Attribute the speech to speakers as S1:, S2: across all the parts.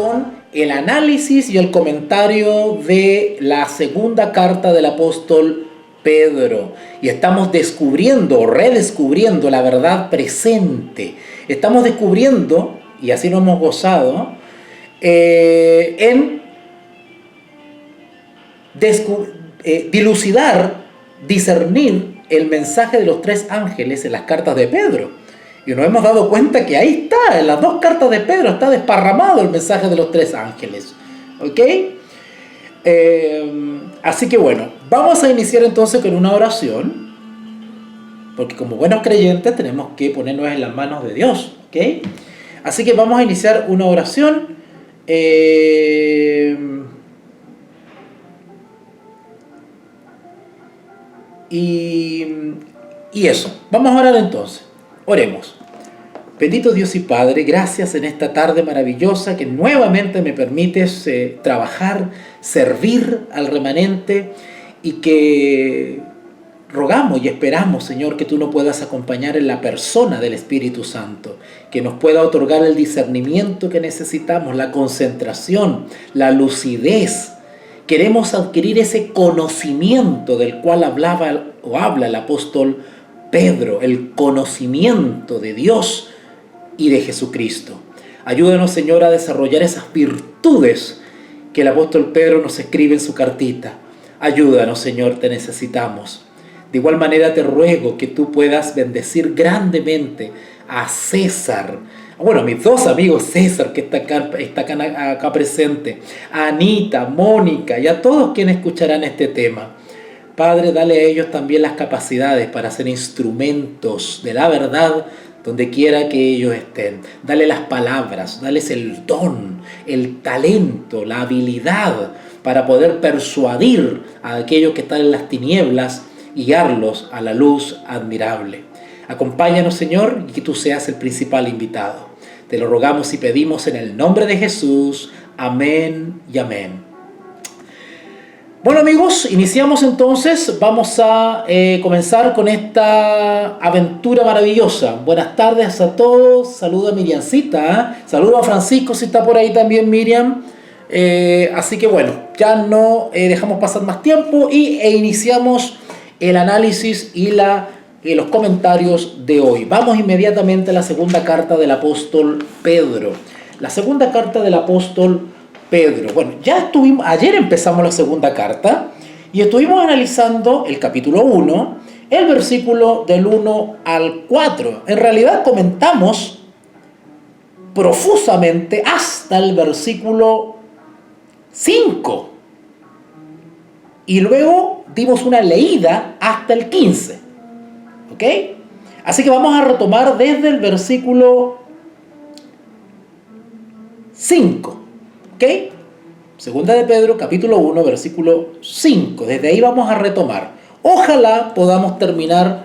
S1: con el análisis y el comentario de la segunda carta del apóstol Pedro. Y estamos descubriendo o redescubriendo la verdad presente. Estamos descubriendo, y así lo hemos gozado, en dilucidar, discernir el mensaje de los tres ángeles en las cartas de Pedro. Y nos hemos dado cuenta que ahí está, en las dos cartas de Pedro está desparramado el mensaje de los tres ángeles. ¿Ok? Así que bueno, vamos a iniciar entonces con una oración, porque como buenos creyentes tenemos que ponernos en las manos de Dios. ¿Ok? Así que vamos a iniciar una oración. Y eso, vamos a orar entonces. Oremos. Bendito Dios y Padre, gracias en esta tarde maravillosa que nuevamente me permites trabajar, servir al remanente, y que rogamos y esperamos, Señor, que tú nos puedas acompañar en la persona del Espíritu Santo, que nos pueda otorgar el discernimiento que necesitamos, la concentración, la lucidez. Queremos adquirir ese conocimiento del cual habla el apóstol Pedro, el conocimiento de Dios y de Jesucristo. Ayúdanos, Señor, a desarrollar esas virtudes que el apóstol Pedro nos escribe en su cartita. Ayúdanos, Señor, te necesitamos. De igual manera te ruego que tú puedas bendecir grandemente a César, bueno, mis dos amigos César, que está acá presente, a Anita, Mónica y a todos quienes escucharán este tema. Padre, dale a ellos también las capacidades para ser instrumentos de la verdad donde quiera que ellos estén. Dale las palabras, dales el don, el talento, la habilidad para poder persuadir a aquellos que están en las tinieblas y guiarlos a la luz admirable. Acompáñanos, Señor, y que tú seas el principal invitado. Te lo rogamos y pedimos en el nombre de Jesús. Amén y amén. Bueno, amigos, iniciamos entonces. Vamos a comenzar con esta aventura maravillosa. Buenas tardes a todos. Saludo a Miriamcita, ¿eh? Saludo a Francisco, si está por ahí también Miriam. Así que bueno, ya no dejamos pasar más tiempo e iniciamos el análisis y los comentarios de hoy. Vamos inmediatamente a la segunda carta del apóstol Pedro. La segunda carta del apóstol Pedro. Bueno, ayer empezamos la segunda carta y estuvimos analizando el capítulo 1, el versículo del 1 al 4. En realidad comentamos profusamente hasta el versículo 5. Y luego dimos una leída hasta el 15. ¿Ok? Así que vamos a retomar desde el versículo 5. ¿Ok? Segunda de Pedro, capítulo 1, versículo 5. Desde ahí vamos a retomar. Ojalá podamos terminar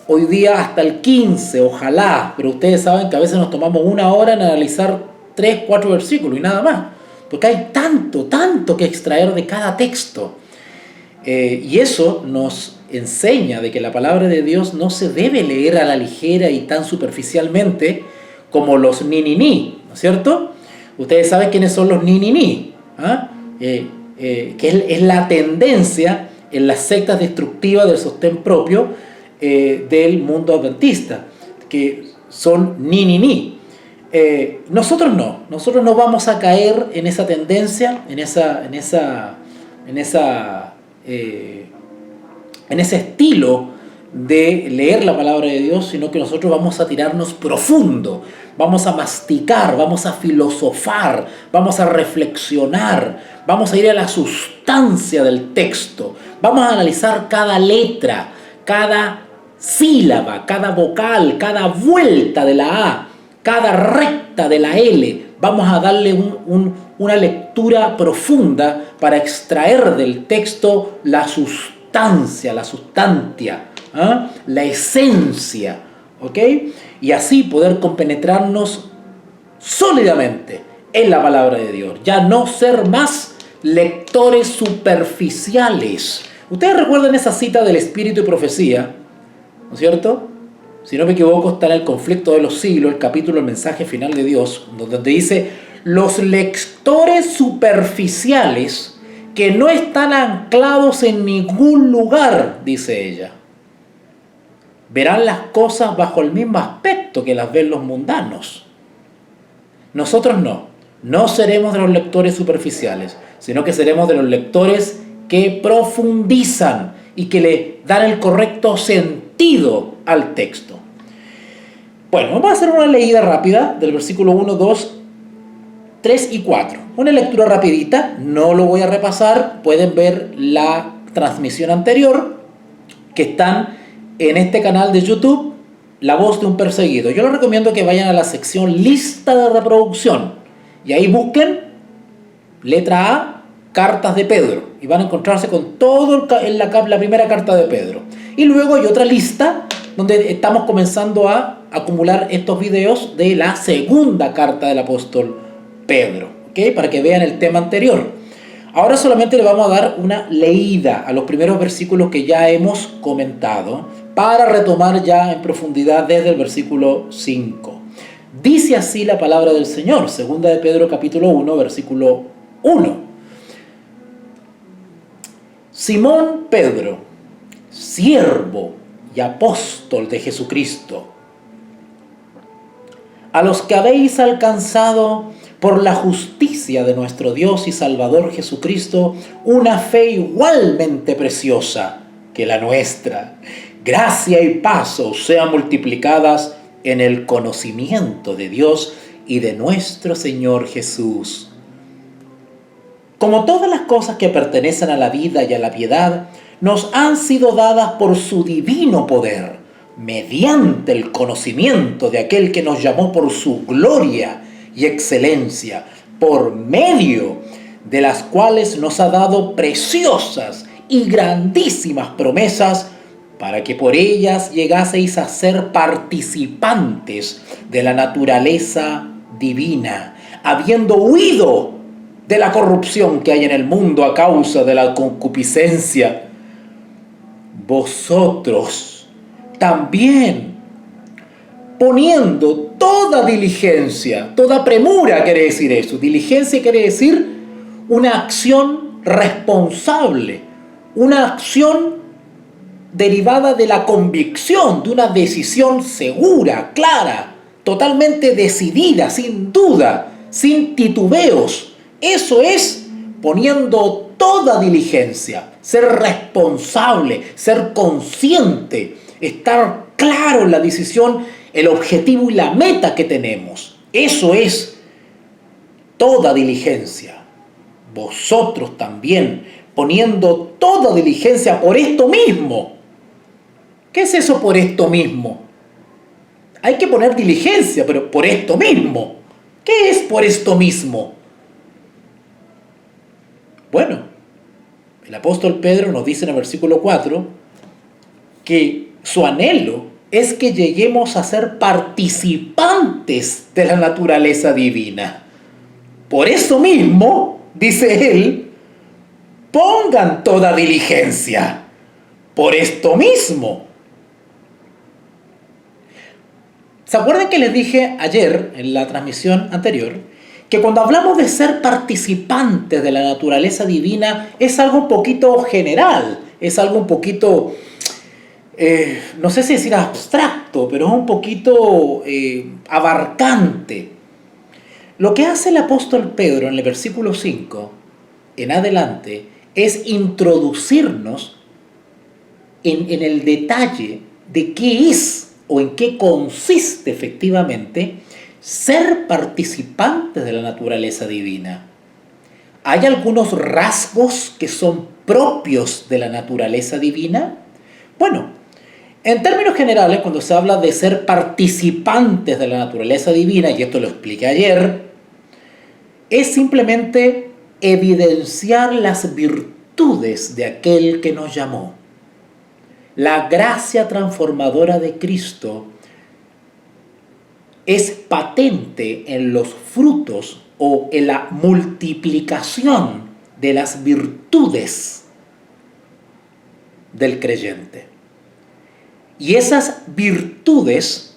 S1: hoy día hasta el 15. Ojalá. Pero ustedes saben que a veces nos tomamos una hora en analizar 3, 4 versículos y nada más. Porque hay tanto que extraer de cada texto. Y eso nos enseña de que la palabra de Dios no se debe leer a la ligera y tan superficialmente como los ni, ¿no es cierto? Ustedes saben quiénes son los ni, ¿ah? Que es la tendencia en las sectas destructivas del sostén propio del mundo adventista, que son ni. Nosotros no vamos a caer en esa tendencia, en ese estilo de leer la palabra de Dios, sino que nosotros vamos a tirarnos profundo, vamos a masticar, vamos a filosofar, vamos a reflexionar, vamos a ir a la sustancia del texto, vamos a analizar cada letra, cada sílaba, cada vocal, cada vuelta de la A, cada recta de la L. Vamos a darle una lectura profunda para extraer del texto la sustancia, la sustantia, ¿eh? La esencia, ¿ok? Y así poder compenetrarnos sólidamente en la palabra de Dios. Ya no ser más lectores superficiales. Ustedes recuerdan esa cita del Espíritu y Profecía, ¿no es cierto? Si no me equivoco, está en el Conflicto de los Siglos, el capítulo El mensaje final de Dios, donde dice: los lectores superficiales que no están anclados en ningún lugar, dice ella. Verán las cosas bajo el mismo aspecto que las ven los mundanos. Nosotros no seremos de los lectores superficiales, sino que seremos de los lectores que profundizan y que le dan el correcto sentido al texto. Bueno, vamos a hacer una leída rápida del versículo 1, 2, 3 y 4. Una lectura rapidita, no lo voy a repasar, pueden ver la transmisión anterior que están en este canal de YouTube, La Voz de un Perseguido. Yo les recomiendo que vayan a la sección lista de reproducción y ahí busquen letra A, cartas de Pedro, y van a encontrarse con todo en la primera carta de Pedro. Y luego hay otra lista donde estamos comenzando a acumular estos videos de la segunda carta del apóstol Pedro, ¿okay? Para que vean el tema anterior. Ahora solamente le vamos a dar una leída a los primeros versículos que ya hemos comentado para retomar ya en profundidad desde el versículo 5. Dice así la palabra del Señor, segunda de Pedro capítulo 1, versículo 1. Simón Pedro, siervo y apóstol de Jesucristo, a los que habéis alcanzado por la justicia de nuestro Dios y Salvador Jesucristo una fe igualmente preciosa que la nuestra, gracia y paz os sean multiplicadas en el conocimiento de Dios y de nuestro Señor Jesús. Como todas las cosas que pertenecen a la vida y a la piedad, nos han sido dadas por su divino poder, mediante el conocimiento de aquel que nos llamó por su gloria y excelencia, por medio de las cuales nos ha dado preciosas y grandísimas promesas, para que por ellas llegaseis a ser participantes de la naturaleza divina, habiendo huido de la corrupción que hay en el mundo a causa de la concupiscencia. Vosotros también, poniendo toda diligencia, toda premura quiere decir eso. Diligencia quiere decir una acción responsable, una acción derivada de la convicción, de una decisión segura, clara, totalmente decidida, sin duda, sin titubeos. Eso es poniendo toda diligencia, ser responsable, ser consciente, estar claro en la decisión, el objetivo y la meta que tenemos. Eso es toda diligencia. Vosotros también, poniendo toda diligencia por esto mismo. ¿Qué es eso por esto mismo? Hay que poner diligencia, pero por esto mismo. ¿Qué es por esto mismo? Bueno, el apóstol Pedro nos dice en el versículo 4 que su anhelo es que lleguemos a ser participantes de la naturaleza divina. Por eso mismo, dice él, pongan toda diligencia. Por esto mismo. ¿Se acuerdan que les dije ayer en la transmisión anterior que cuando hablamos de ser participantes de la naturaleza divina es algo un poquito general, es algo un poquito, no sé si decir abstracto, pero es un poquito abarcante? Lo que hace el apóstol Pedro en el versículo 5 en adelante es introducirnos en el detalle de qué es o en qué consiste efectivamente ser participantes de la naturaleza divina. ¿Hay algunos rasgos que son propios de la naturaleza divina? Bueno, en términos generales, cuando se habla de ser participantes de la naturaleza divina, y esto lo expliqué ayer, es simplemente evidenciar las virtudes de aquel que nos llamó. La gracia transformadora de Cristo es patente en los frutos o en la multiplicación de las virtudes del creyente. Y esas virtudes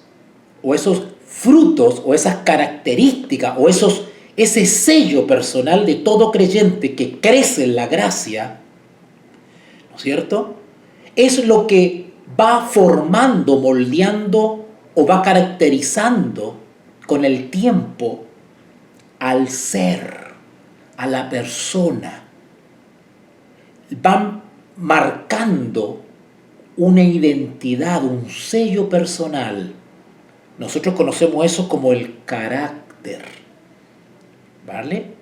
S1: o esos frutos o esas características o esos ese sello personal de todo creyente que crece en la gracia, ¿no es cierto? Es lo que va formando, moldeando o va caracterizando con el tiempo al ser, a la persona. Van marcando una identidad, un sello personal. Nosotros conocemos eso como el carácter, ¿vale?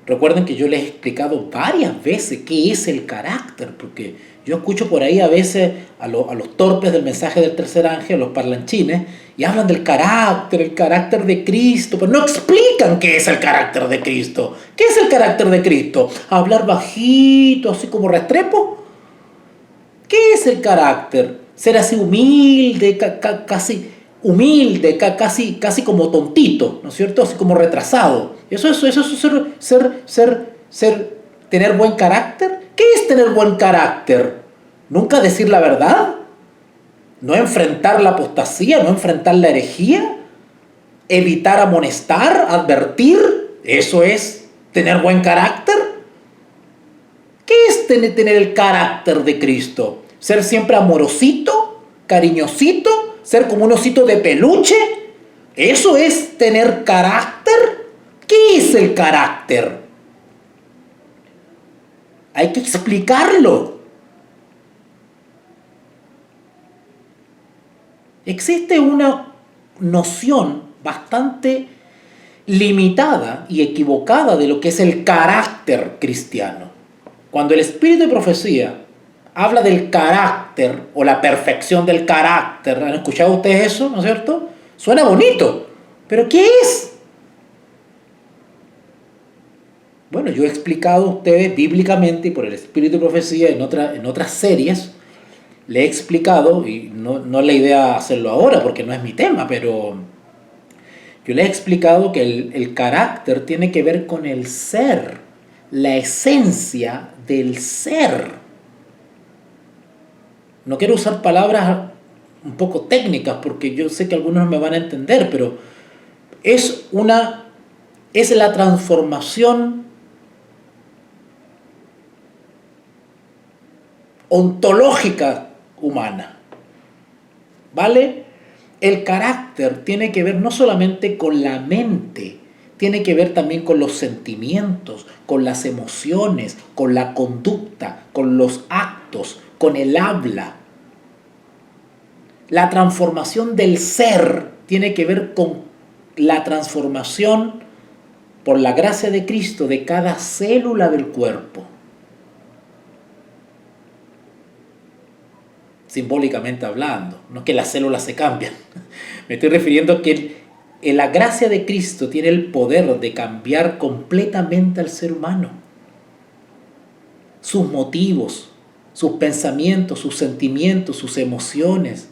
S1: Recuerden que yo les he explicado varias veces qué es el carácter, porque yo escucho por ahí a veces a los torpes del mensaje del tercer ángel, a los parlanchines, y hablan del carácter, el carácter de Cristo, pero no explican qué es el carácter de Cristo. ¿Qué es el carácter de Cristo? ¿Hablar bajito, así como Restrepo? ¿Qué es el carácter? Ser así humilde, casi humilde, casi como tontito, ¿no es cierto? Así como retrasado. Eso es tener buen carácter. ¿Qué es tener buen carácter? ¿Nunca decir la verdad? ¿No enfrentar la apostasía? ¿No enfrentar la herejía? ¿Evitar amonestar? ¿Advertir? ¿Eso es tener buen carácter? ¿Qué es tener el carácter de Cristo? ¿Ser siempre amorosito? ¿Cariñosito? ¿Ser como un osito de peluche? ¿Eso es tener carácter? ¿Qué es el carácter? Hay que explicarlo. Existe una noción bastante limitada y equivocada de lo que es el carácter cristiano. Cuando el espíritu de profecía habla del carácter o la perfección del carácter, ¿han escuchado ustedes eso? ¿No es cierto? Suena bonito, pero ¿qué es? Bueno, yo he explicado a ustedes bíblicamente y por el espíritu de profecía en otras series, le he explicado, y no es la idea hacerlo ahora porque no es mi tema, pero yo le he explicado que el carácter tiene que ver con el ser, la esencia del ser. No quiero usar palabras un poco técnicas porque yo sé que algunos me van a entender, pero es la transformación ontológica humana, ¿vale? El carácter tiene que ver no solamente con la mente, tiene que ver también con los sentimientos, con las emociones, con la conducta, con los actos, con el habla. La transformación del ser tiene que ver con la transformación por la gracia de Cristo de cada célula del cuerpo. Simbólicamente hablando, no es que las células se cambian. Me estoy refiriendo a que la gracia de Cristo tiene el poder de cambiar completamente al ser humano. Sus motivos, sus pensamientos, sus sentimientos, sus emociones,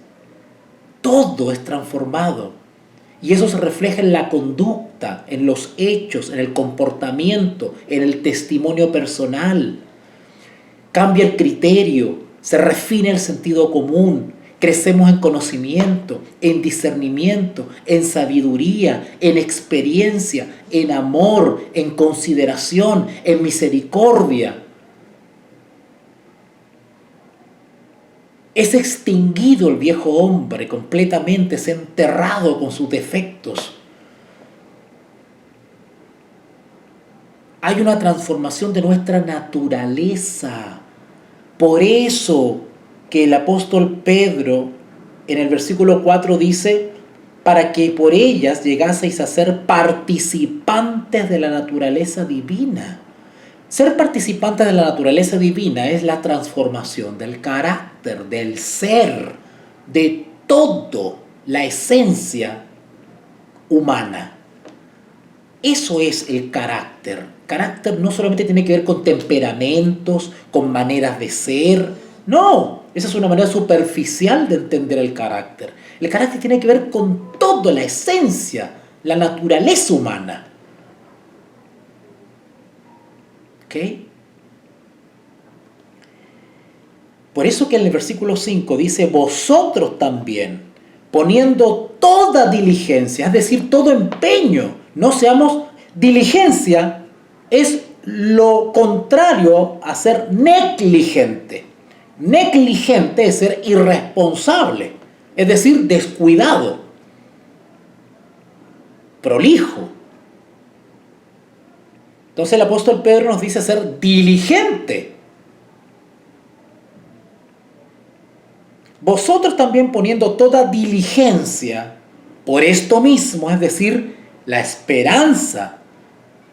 S1: todo es transformado. Y eso se refleja en la conducta, en los hechos, en el comportamiento, en el testimonio personal. Cambia el criterio, se refina el sentido común, crecemos en conocimiento, en discernimiento, en sabiduría, en experiencia, en amor, en consideración, en misericordia. Es extinguido el viejo hombre completamente, es enterrado con sus defectos. Hay una transformación de nuestra naturaleza. Por eso que el apóstol Pedro en el versículo 4 dice, para que por ellas llegaseis a ser participantes de la naturaleza divina. Ser participantes de la naturaleza divina es la transformación del carácter, del ser, de todo, la esencia humana. Eso es el carácter. Carácter no solamente tiene que ver con temperamentos, con maneras de ser. No, esa es una manera superficial de entender el carácter. El carácter tiene que ver con toda la esencia, la naturaleza humana. ¿Ok? Por eso que en el versículo 5 dice, vosotros también, poniendo toda diligencia, es decir, todo empeño, No seamos, diligencia es lo contrario a ser negligente. Negligente es ser irresponsable, es decir, descuidado, prolijo. Entonces el apóstol Pedro nos dice ser diligente. Vosotros también poniendo toda diligencia por esto mismo, es decir, la esperanza,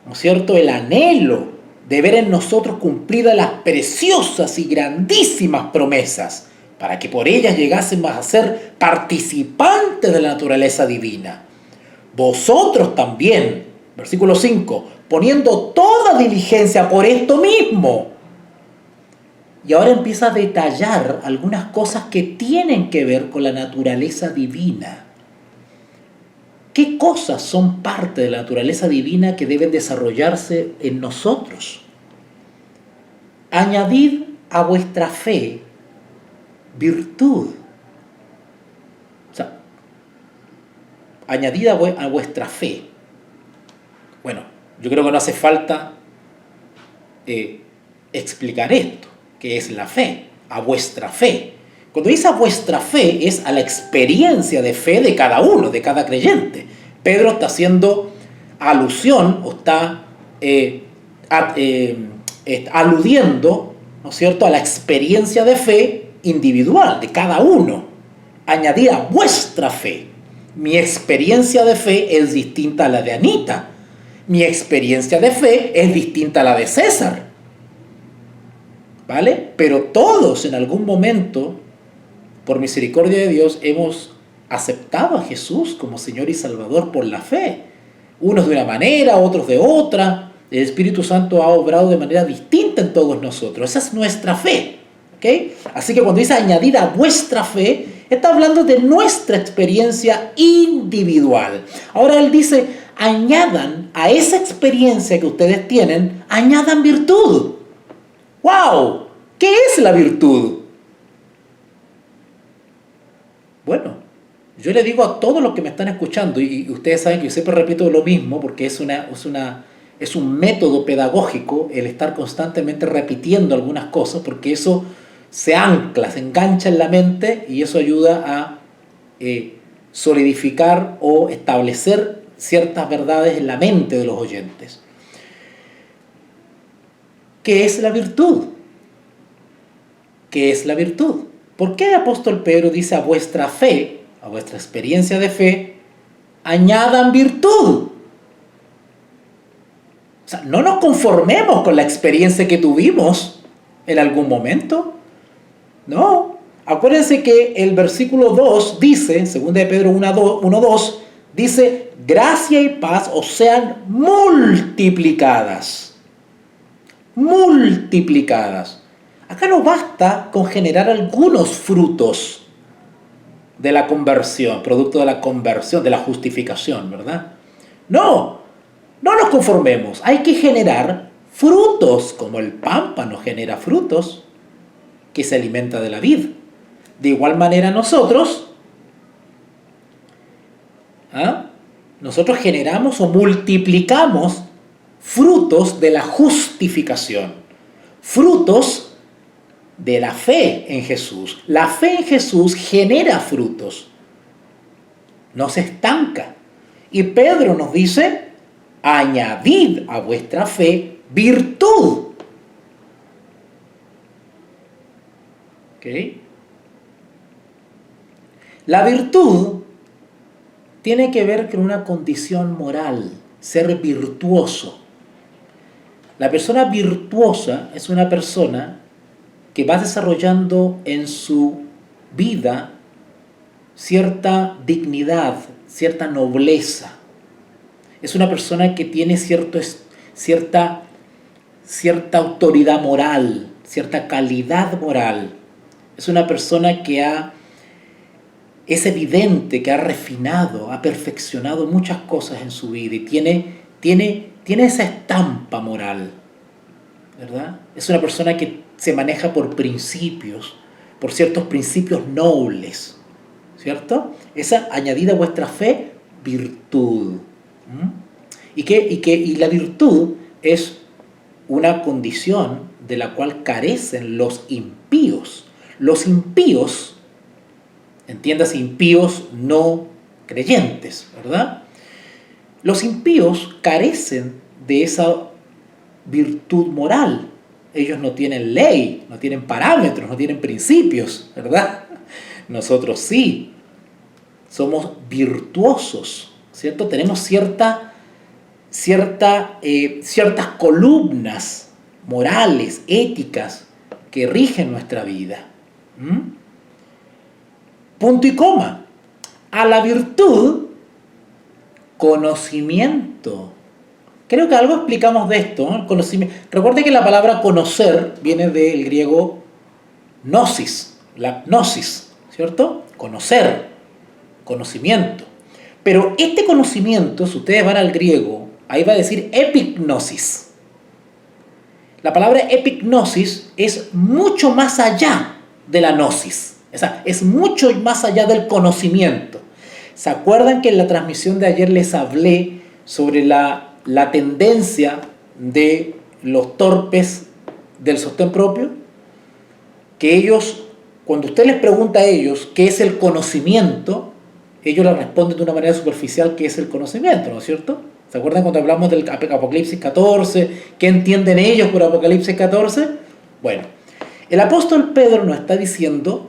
S1: ¿no es cierto?, el anhelo de ver en nosotros cumplidas las preciosas y grandísimas promesas, para que por ellas llegásemos a ser participantes de la naturaleza divina. Vosotros también, versículo 5, poniendo toda diligencia por esto mismo. Y ahora empieza a detallar algunas cosas que tienen que ver con la naturaleza divina. ¿Qué cosas son parte de la naturaleza divina que deben desarrollarse en nosotros? Añadid a vuestra fe virtud. O sea, añadid a vuestra fe. Bueno, yo creo que no hace falta explicar esto, que es la fe, a vuestra fe. Cuando dice a vuestra fe, es a la experiencia de fe de cada uno, de cada creyente. Pedro está haciendo alusión, o está aludiendo, ¿no es cierto?, a la experiencia de fe individual de cada uno. Añadir a vuestra fe. Mi experiencia de fe es distinta a la de Anita. Mi experiencia de fe es distinta a la de César. ¿Vale? Pero todos en algún momento, por misericordia de Dios, hemos aceptado a Jesús como Señor y Salvador por la fe. Unos de una manera, otros de otra. El Espíritu Santo ha obrado de manera distinta en todos nosotros. Esa es nuestra fe. ¿Okay? Así que cuando dice añadir a vuestra fe, está hablando de nuestra experiencia individual. Ahora él dice, añadan a esa experiencia que ustedes tienen, añadan virtud. ¡Wow! ¿Qué es la virtud? Bueno, yo le digo a todos los que me están escuchando, y ustedes saben que yo siempre repito lo mismo, porque es un método pedagógico el estar constantemente repitiendo algunas cosas, porque eso se ancla, se engancha en la mente y eso ayuda a solidificar o establecer ciertas verdades en la mente de los oyentes. ¿Qué es la virtud? ¿Qué es la virtud? ¿Por qué el apóstol Pedro dice a vuestra fe, a vuestra experiencia de fe, añadan virtud? O sea, no nos conformemos con la experiencia que tuvimos en algún momento. No. Acuérdense que el versículo 2 dice, 2 de Pedro 1:2, dice, gracia y paz os sean multiplicadas. Multiplicadas. Acá no basta con generar algunos frutos de la conversión, producto de la conversión, de la justificación, ¿verdad? No nos conformemos. Hay que generar frutos, como el pámpano genera frutos, que se alimenta de la vid. De igual manera nosotros generamos o multiplicamos frutos de la justificación, frutos de la fe en Jesús. La fe en Jesús genera frutos, no se estanca. Y Pedro nos dice, añadid a vuestra fe virtud. ¿Okay? La virtud tiene que ver con una condición moral, ser virtuoso. La persona virtuosa es una persona que va desarrollando en su vida cierta dignidad, cierta nobleza. Es una persona que tiene cierta autoridad moral, cierta calidad moral. Es una persona que es evidente que ha refinado, ha perfeccionado muchas cosas en su vida y tiene esa estampa moral, ¿verdad? Es una persona que se maneja por principios, por ciertos principios nobles, ¿cierto? Esa añadida a vuestra fe, virtud. Y la virtud es una condición de la cual carecen los impíos. Los impíos, entiendas, impíos no creyentes, ¿verdad? Los impíos carecen de esa virtud moral. Ellos no tienen ley, no tienen parámetros, no tienen principios, ¿verdad? Nosotros sí, somos virtuosos, ¿cierto? Tenemos ciertas columnas morales, éticas, que rigen nuestra vida. ¿Mm? Punto y coma. A la virtud, conocimiento. Creo que algo explicamos de esto, ¿no? El conocimiento. Recuerde que la palabra conocer viene del griego gnosis, la gnosis, ¿cierto? Conocer, conocimiento. Pero este conocimiento, si ustedes van al griego, ahí va a decir epignosis. La palabra epignosis es mucho más allá de la gnosis. O sea, es mucho más allá del conocimiento. ¿Se acuerdan que en la transmisión de ayer les hablé sobre la tendencia de los torpes del sostén propio? Que ellos, cuando usted les pregunta a ellos qué es el conocimiento, ellos le responden de una manera superficial qué es el conocimiento, ¿no es cierto? ¿Se acuerdan cuando hablamos del Apocalipsis 14? ¿Qué entienden ellos por Apocalipsis 14? Bueno, el apóstol Pedro nos está diciendo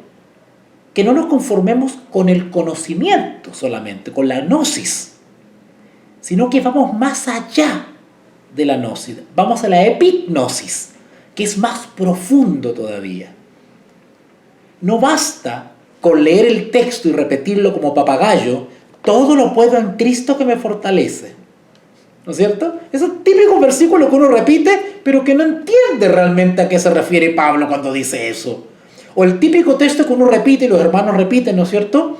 S1: que no nos conformemos con el conocimiento solamente, con la gnosis, sino que vamos más allá de la gnosis, vamos a la epignosis, que es más profundo todavía. No basta con leer el texto y repetirlo como papagayo, todo lo puedo en Cristo que me fortalece. ¿No es cierto? Esos típicos versículos que uno repite, pero que no entiende realmente a qué se refiere Pablo cuando dice eso. O el típico texto que uno repite y los hermanos repiten, ¿no es cierto?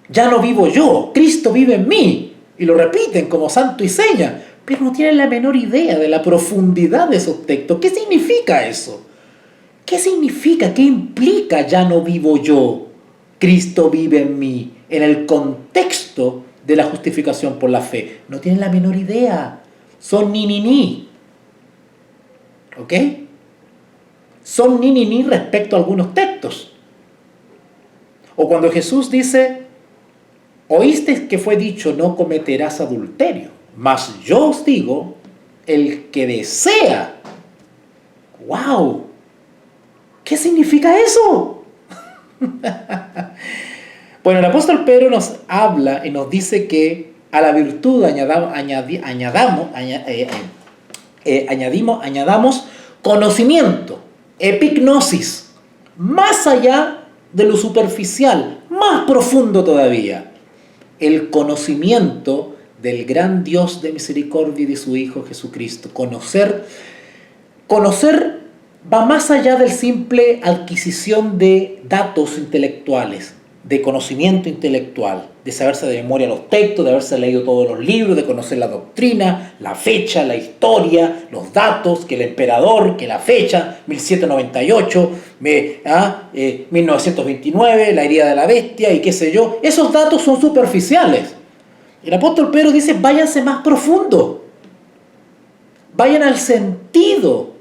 S1: Ya no vivo yo, Cristo vive en mí. Y lo repiten como santo y seña, pero no tienen la menor idea de la profundidad de esos textos. ¿Qué significa eso? ¿Qué significa? ¿Qué implica ya no vivo yo? Cristo vive en mí. En el contexto de la justificación por la fe. No tienen la menor idea. Son ni. ¿Ok? Son ni respecto a algunos textos. O cuando Jesús dice, oíste que fue dicho, no cometerás adulterio. Mas yo os digo, el que desea. ¡Wow! ¿Qué significa eso? Bueno, el apóstol Pedro nos habla y nos dice que a la virtud añadamos conocimiento, epignosis, más allá de lo superficial, más profundo todavía, el conocimiento del gran Dios de misericordia y de su Hijo Jesucristo. Conocer va más allá de simple adquisición de datos intelectuales, de conocimiento intelectual, de saberse de memoria los textos, de haberse leído todos los libros, de conocer la doctrina, la fecha, la historia, los datos, que el emperador, que la fecha, 1798, 1929, la herida de la bestia y qué sé yo. Esos datos son superficiales. El apóstol Pedro dice, váyanse más profundo, vayan al sentido.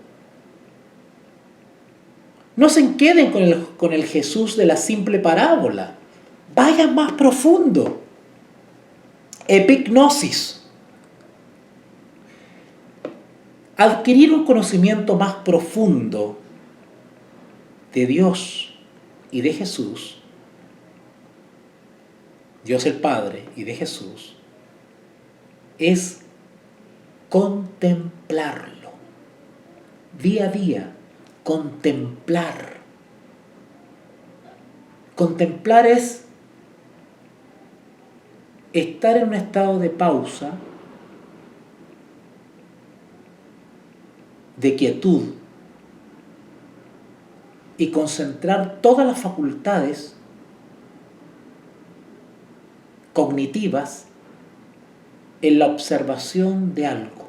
S1: No se queden con el Jesús de la simple parábola. Vayan más profundo. Epignosis. Adquirir un conocimiento más profundo de Dios y de Jesús, Dios el Padre y de Jesús, es contemplarlo día a día. Contemplar. Contemplar es estar en un estado de pausa, de quietud, y concentrar todas las facultades cognitivas en la observación de algo.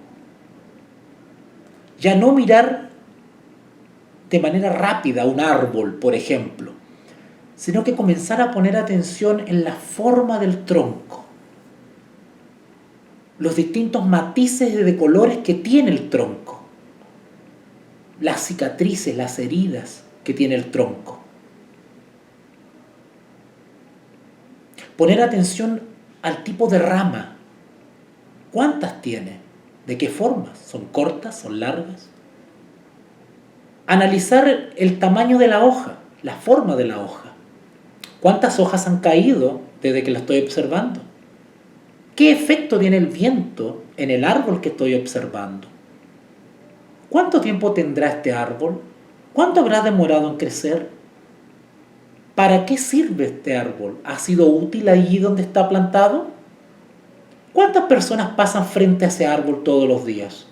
S1: Ya no mirar de manera rápida un árbol, por ejemplo, sino que comenzar a poner atención en la forma del tronco, los distintos matices de colores que tiene el tronco, las cicatrices, las heridas que tiene el tronco. Poner atención al tipo de rama. ¿Cuántas tiene? ¿De qué formas? ¿Son cortas? ¿Son largas? Analizar el tamaño de la hoja, la forma de la hoja. ¿Cuántas hojas han caído desde que la estoy observando? ¿Qué efecto tiene el viento en el árbol que estoy observando? ¿Cuánto tiempo tendrá este árbol? ¿Cuánto habrá demorado en crecer? ¿Para qué sirve este árbol? ¿Ha sido útil allí donde está plantado? ¿Cuántas personas pasan frente a ese árbol todos los días?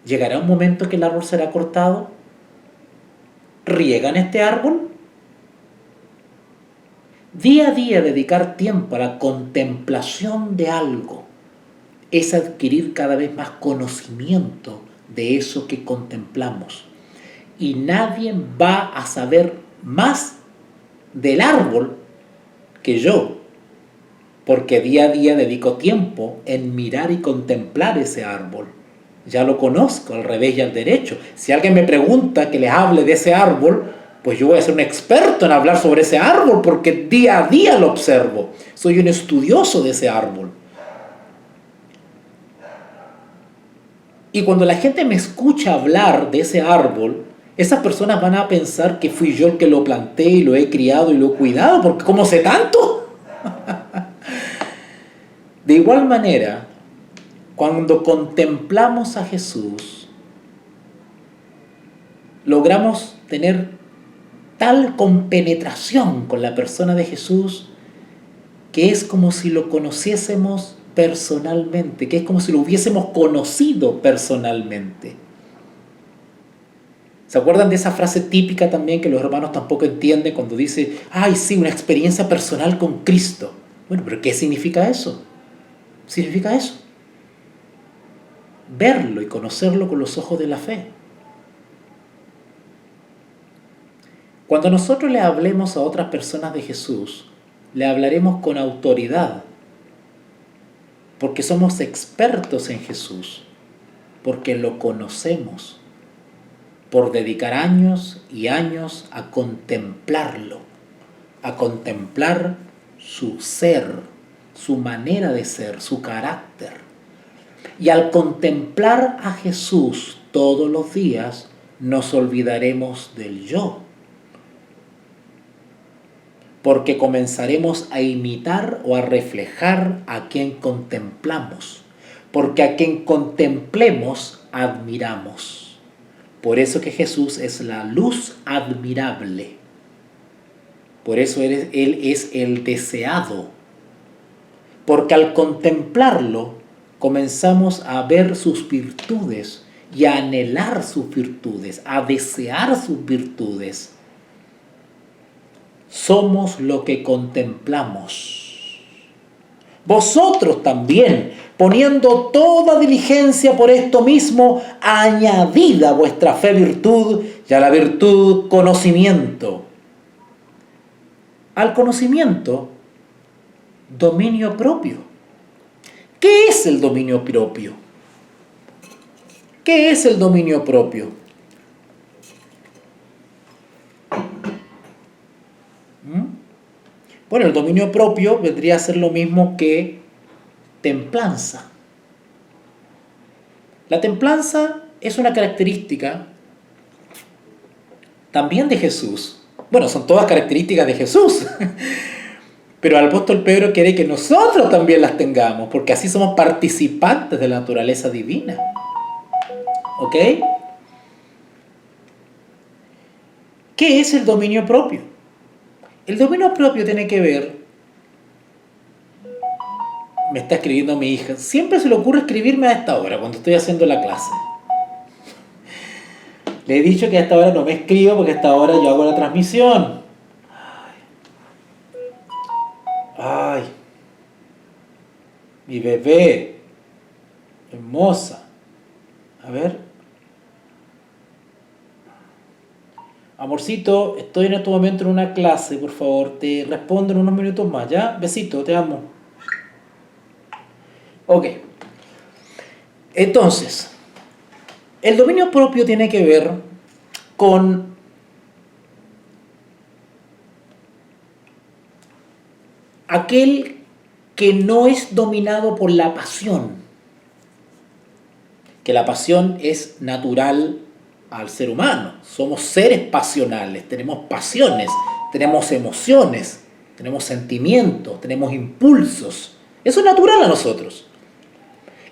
S1: ¿Llegará un momento que el árbol será cortado? ¿Riegan este árbol? Día a día dedicar tiempo a la contemplación de algo es adquirir cada vez más conocimiento de eso que contemplamos. Y nadie va a saber más del árbol que yo, porque día a día dedico tiempo en mirar y contemplar ese árbol. Ya lo conozco al revés y al derecho. Si alguien me pregunta que les hable de ese árbol, pues yo voy a ser un experto en hablar sobre ese árbol porque día a día lo observo. Soy un estudioso de ese árbol. Y cuando la gente me escucha hablar de ese árbol, esas personas van a pensar que fui yo el que lo planté y lo he criado y lo he cuidado, porque ¿cómo sé tanto? De igual manera, cuando contemplamos a Jesús, logramos tener tal compenetración con la persona de Jesús que es como si lo conociésemos personalmente, que es como si lo hubiésemos conocido personalmente. ¿Se acuerdan de esa frase típica también que los hermanos tampoco entienden cuando dice, ay sí, una experiencia personal con Cristo? Bueno, pero ¿qué significa eso? Significa eso. Verlo y conocerlo con los ojos de la fe. Cuando nosotros le hablemos a otras personas de Jesús, le hablaremos con autoridad, porque somos expertos en Jesús, porque lo conocemos, por dedicar años y años a contemplarlo, a contemplar su ser, su manera de ser, su carácter. Y al contemplar a Jesús todos los días, nos olvidaremos del yo, porque comenzaremos a imitar o a reflejar a quien contemplamos, porque a quien contemplemos admiramos. Por eso que Jesús es la luz admirable, por eso Él es el deseado, porque al contemplarlo comenzamos a ver sus virtudes y a anhelar sus virtudes, a desear sus virtudes. Somos lo que contemplamos. Vosotros también, poniendo toda diligencia por esto mismo, añadid a vuestra fe virtud y a la virtud conocimiento. Al conocimiento, dominio propio. ¿Qué es el dominio propio? ¿Qué es el dominio propio? Bueno, el dominio propio vendría a ser lo mismo que templanza. La templanza es una característica también de Jesús. Bueno, son todas características de Jesús. Pero el apóstol Pedro quiere que nosotros también las tengamos, porque así somos participantes de la naturaleza divina. ¿Ok? ¿Qué es el dominio propio? El dominio propio tiene que ver, me está escribiendo mi hija, siempre se le ocurre escribirme a esta hora, cuando estoy haciendo la clase. Le he dicho que a esta hora no me escribo, porque a esta hora yo hago la transmisión. Ay, mi bebé, hermosa. A ver. Amorcito, estoy en este momento en una clase, por favor, te respondo en unos minutos más, ¿ya? Besito, te amo. Ok. Entonces, el dominio propio tiene que ver con aquel que no es dominado por la pasión, que la pasión es natural al ser humano. Somos seres pasionales, tenemos pasiones, tenemos emociones, tenemos sentimientos, tenemos impulsos. Eso es natural a nosotros.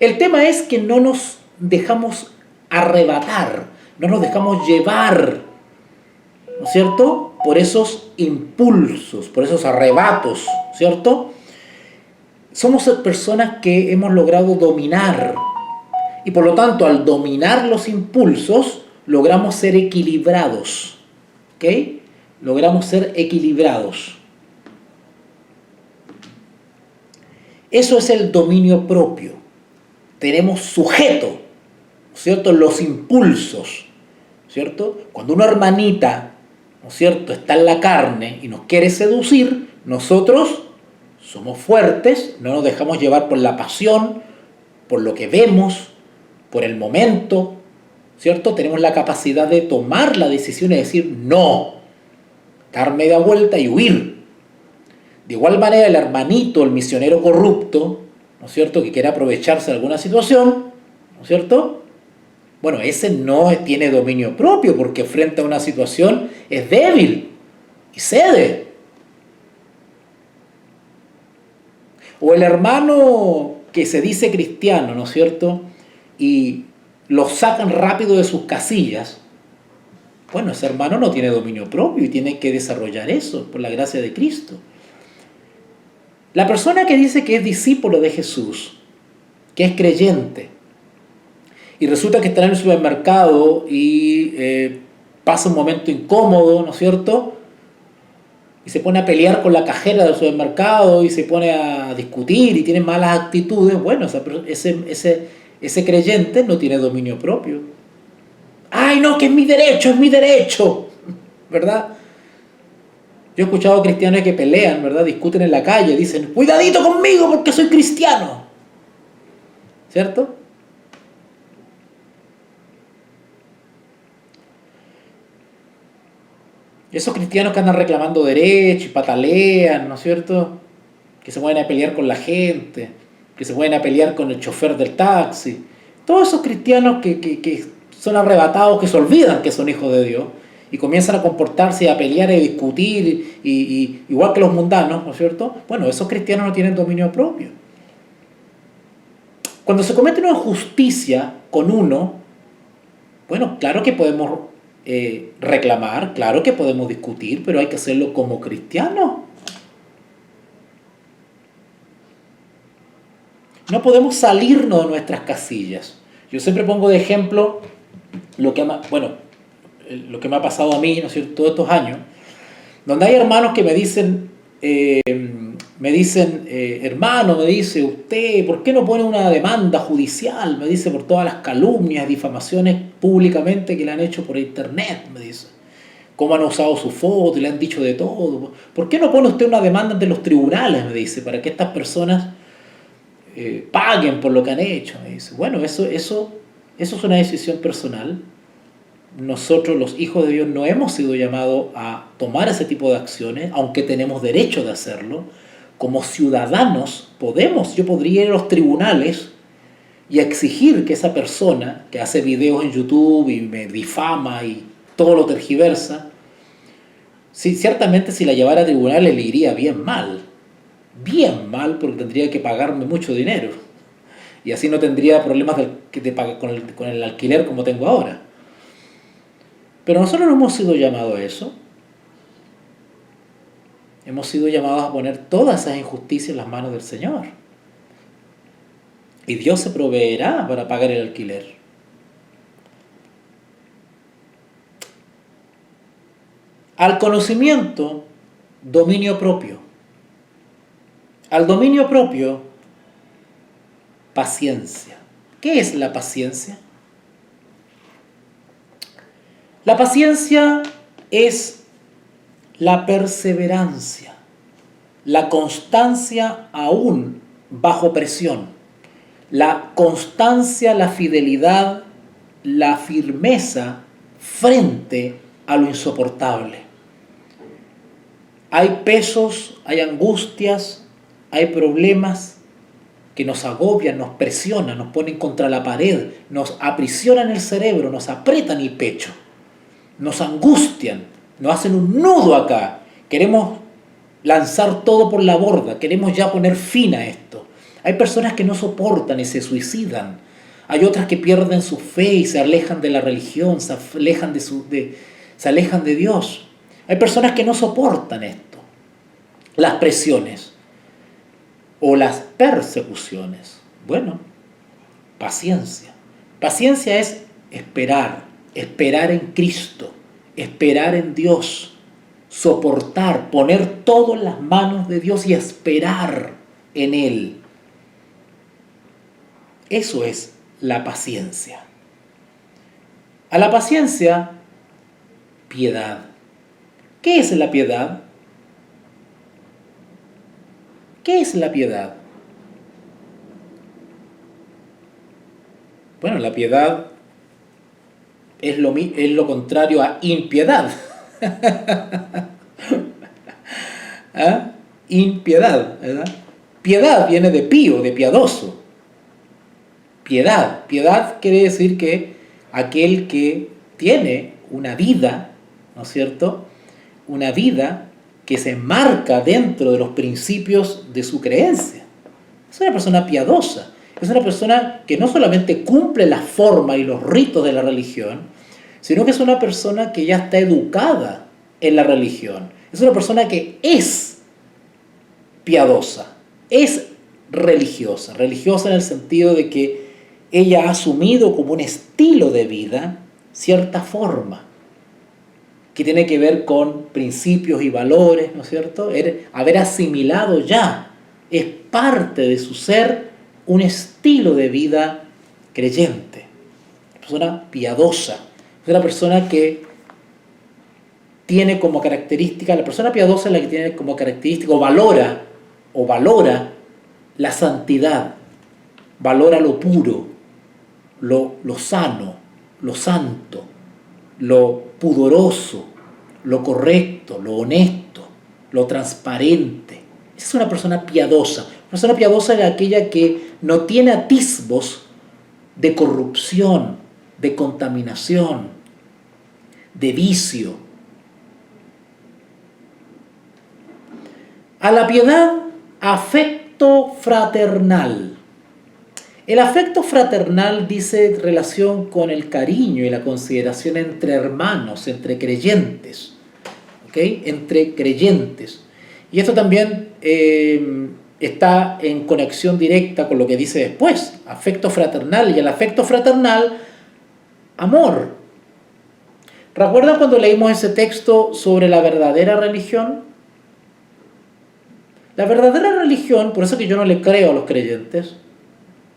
S1: El tema es que no nos dejamos arrebatar, no nos dejamos llevar, ¿no es cierto?, por esos impulsos, por esos arrebatos, ¿cierto? Somos personas que hemos logrado dominar y por lo tanto al dominar los impulsos logramos ser equilibrados, ¿ok? Logramos ser equilibrados. Eso es el dominio propio. Tenemos sujeto, ¿cierto?, los impulsos, ¿cierto? Cuando una hermanita, ¿no es cierto?, está en la carne y nos quiere seducir, nosotros somos fuertes, no nos dejamos llevar por la pasión, por lo que vemos, por el momento, ¿cierto? Tenemos la capacidad de tomar la decisión y decir no, dar media vuelta y huir. De igual manera el hermanito, el misionero corrupto, ¿no es cierto?, que quiere aprovecharse de alguna situación, ¿no es cierto?, bueno, ese no tiene dominio propio porque frente a una situación es débil y cede. O el hermano que se dice cristiano, ¿no es cierto?, y lo sacan rápido de sus casillas. Bueno, ese hermano no tiene dominio propio y tiene que desarrollar eso por la gracia de Cristo. La persona que dice que es discípulo de Jesús, que es creyente, y resulta que está en el supermercado y pasa un momento incómodo, ¿no es cierto?, y se pone a pelear con la cajera del supermercado y se pone a discutir y tiene malas actitudes, bueno, ese creyente no tiene dominio propio. ¡Ay, no, que es mi derecho! ¿Verdad? Yo he escuchado cristianos que pelean, ¿verdad? Discuten en la calle, dicen, cuidadito conmigo porque soy cristiano. ¿Cierto? Esos cristianos que andan reclamando derechos y patalean, ¿no es cierto?, que se mueven a pelear con la gente, que se mueven a pelear con el chofer del taxi. Todos esos cristianos que son arrebatados, que se olvidan que son hijos de Dios y comienzan a comportarse y a pelear y a discutir, igual que los mundanos, ¿no es cierto? Bueno, esos cristianos no tienen dominio propio. Cuando se comete una injusticia con uno, bueno, claro que podemos reclamar, claro que podemos discutir, pero hay que hacerlo como cristianos. No podemos salirnos de nuestras casillas. Yo siempre pongo de ejemplo lo que me ha pasado a mí, ¿no es cierto?, todos estos años, donde hay hermanos que me dicen, hermano, me dice, usted, ¿por qué no pone una demanda judicial? Me dice, por todas las calumnias, difamaciones públicamente que le han hecho por internet, me dice. Cómo han usado su foto y le han dicho de todo. ¿Por qué no pone usted una demanda ante los tribunales? Me dice, para que estas personas paguen por lo que han hecho. Me dice, bueno, eso es una decisión personal. Nosotros, los hijos de Dios, no hemos sido llamados a tomar ese tipo de acciones, aunque tenemos derecho de hacerlo. Como ciudadanos yo podría ir a los tribunales y exigir que esa persona que hace videos en YouTube y me difama y todo lo tergiversa, ciertamente si la llevara a tribunales le iría bien mal, porque tendría que pagarme mucho dinero y así no tendría problemas con el alquiler como tengo ahora. Pero nosotros no hemos sido llamados a eso. Hemos sido llamados a poner todas esas injusticias en las manos del Señor. Y Dios se proveerá para pagar el alquiler. Al conocimiento, dominio propio. Al dominio propio, paciencia. ¿Qué es la paciencia? La paciencia es la perseverancia, la constancia aún bajo presión. la constancia, la fidelidad, la firmeza frente a lo insoportable. Hay pesos, hay angustias, hay problemas que nos agobian, nos presionan, nos ponen contra la pared, nos aprisionan el cerebro, nos aprietan el pecho, nos angustian, nos hacen un nudo acá. Queremos lanzar todo por la borda, queremos ya poner fin a esto. Hay personas que no soportan y se suicidan. Hay otras que pierden su fe y se alejan de la religión, se alejan de Dios. Hay personas que no soportan esto, las presiones o las persecuciones. Bueno, paciencia. Paciencia es esperar, esperar en Cristo, esperar en Dios, soportar, poner todo en las manos de Dios y esperar en Él. Eso es la paciencia. A la paciencia, piedad. ¿Qué es la piedad? ¿Qué es la piedad? Bueno, la piedad es lo contrario a impiedad. ¿Ah? Impiedad, ¿verdad? Piedad viene de pío, de piadoso. Piedad. Piedad quiere decir que aquel que tiene una vida, ¿no es cierto?, una vida que se enmarca dentro de los principios de su creencia. Es una persona piadosa, es una persona que no solamente cumple la forma y los ritos de la religión, sino que es una persona que ya está educada en la religión. Es una persona que es piadosa, es religiosa. Religiosa en el sentido de que ella ha asumido como un estilo de vida cierta forma que tiene que ver con principios y valores, ¿no es cierto? Haber asimilado ya, es parte de su ser, un estilo de vida creyente. Una persona piadosa, es una persona que tiene como característica, la persona piadosa es la que tiene como característica, o valora la santidad, valora lo puro, lo sano, lo santo, lo pudoroso, lo correcto, lo honesto, lo transparente. Esa es una persona piadosa. Una persona piadosa es aquella que no tiene atisbos de corrupción, de contaminación, de vicio. A la piedad, afecto fraternal. El afecto fraternal dice relación con el cariño y la consideración entre hermanos, entre creyentes, ¿ok? Entre creyentes. Y esto también está en conexión directa con lo que dice después, afecto fraternal, y el afecto fraternal, amor. ¿Recuerdan cuando leímos ese texto sobre la verdadera religión? La verdadera religión, por eso que yo no le creo a los creyentes.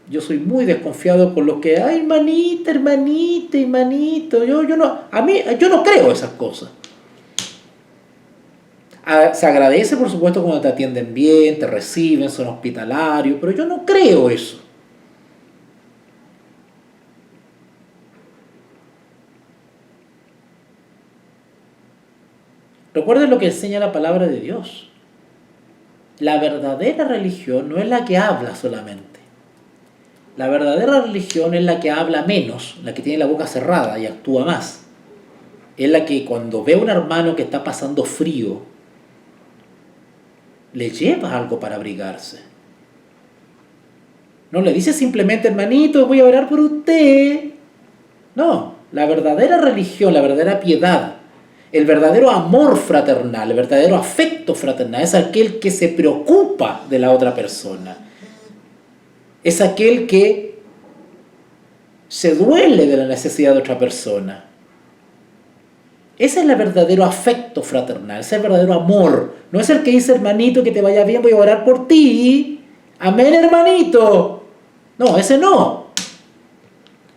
S1: Yo soy muy desconfiado con los que, ay, hermanita, hermanito, yo no creo esas cosas. Se agradece, por supuesto, cuando te atienden bien, te reciben, son hospitalarios, pero yo no creo eso. Recuerden lo que enseña la palabra de Dios. La verdadera religión no es la que habla solamente. La verdadera religión es la que habla menos, la que tiene la boca cerrada y actúa más. Es la que cuando ve a un hermano que está pasando frío, le lleva algo para abrigarse. No le dice simplemente, hermanito, voy a orar por usted. No, la verdadera religión, la verdadera piedad, el verdadero amor fraternal, el verdadero afecto fraternal es aquel que se preocupa de la otra persona. Es aquel que se duele de la necesidad de otra persona. Ese es el verdadero afecto fraternal, ese es el verdadero amor. No es el que dice, hermanito, que te vaya bien, voy a orar por ti. Amén, hermanito. No, ese no.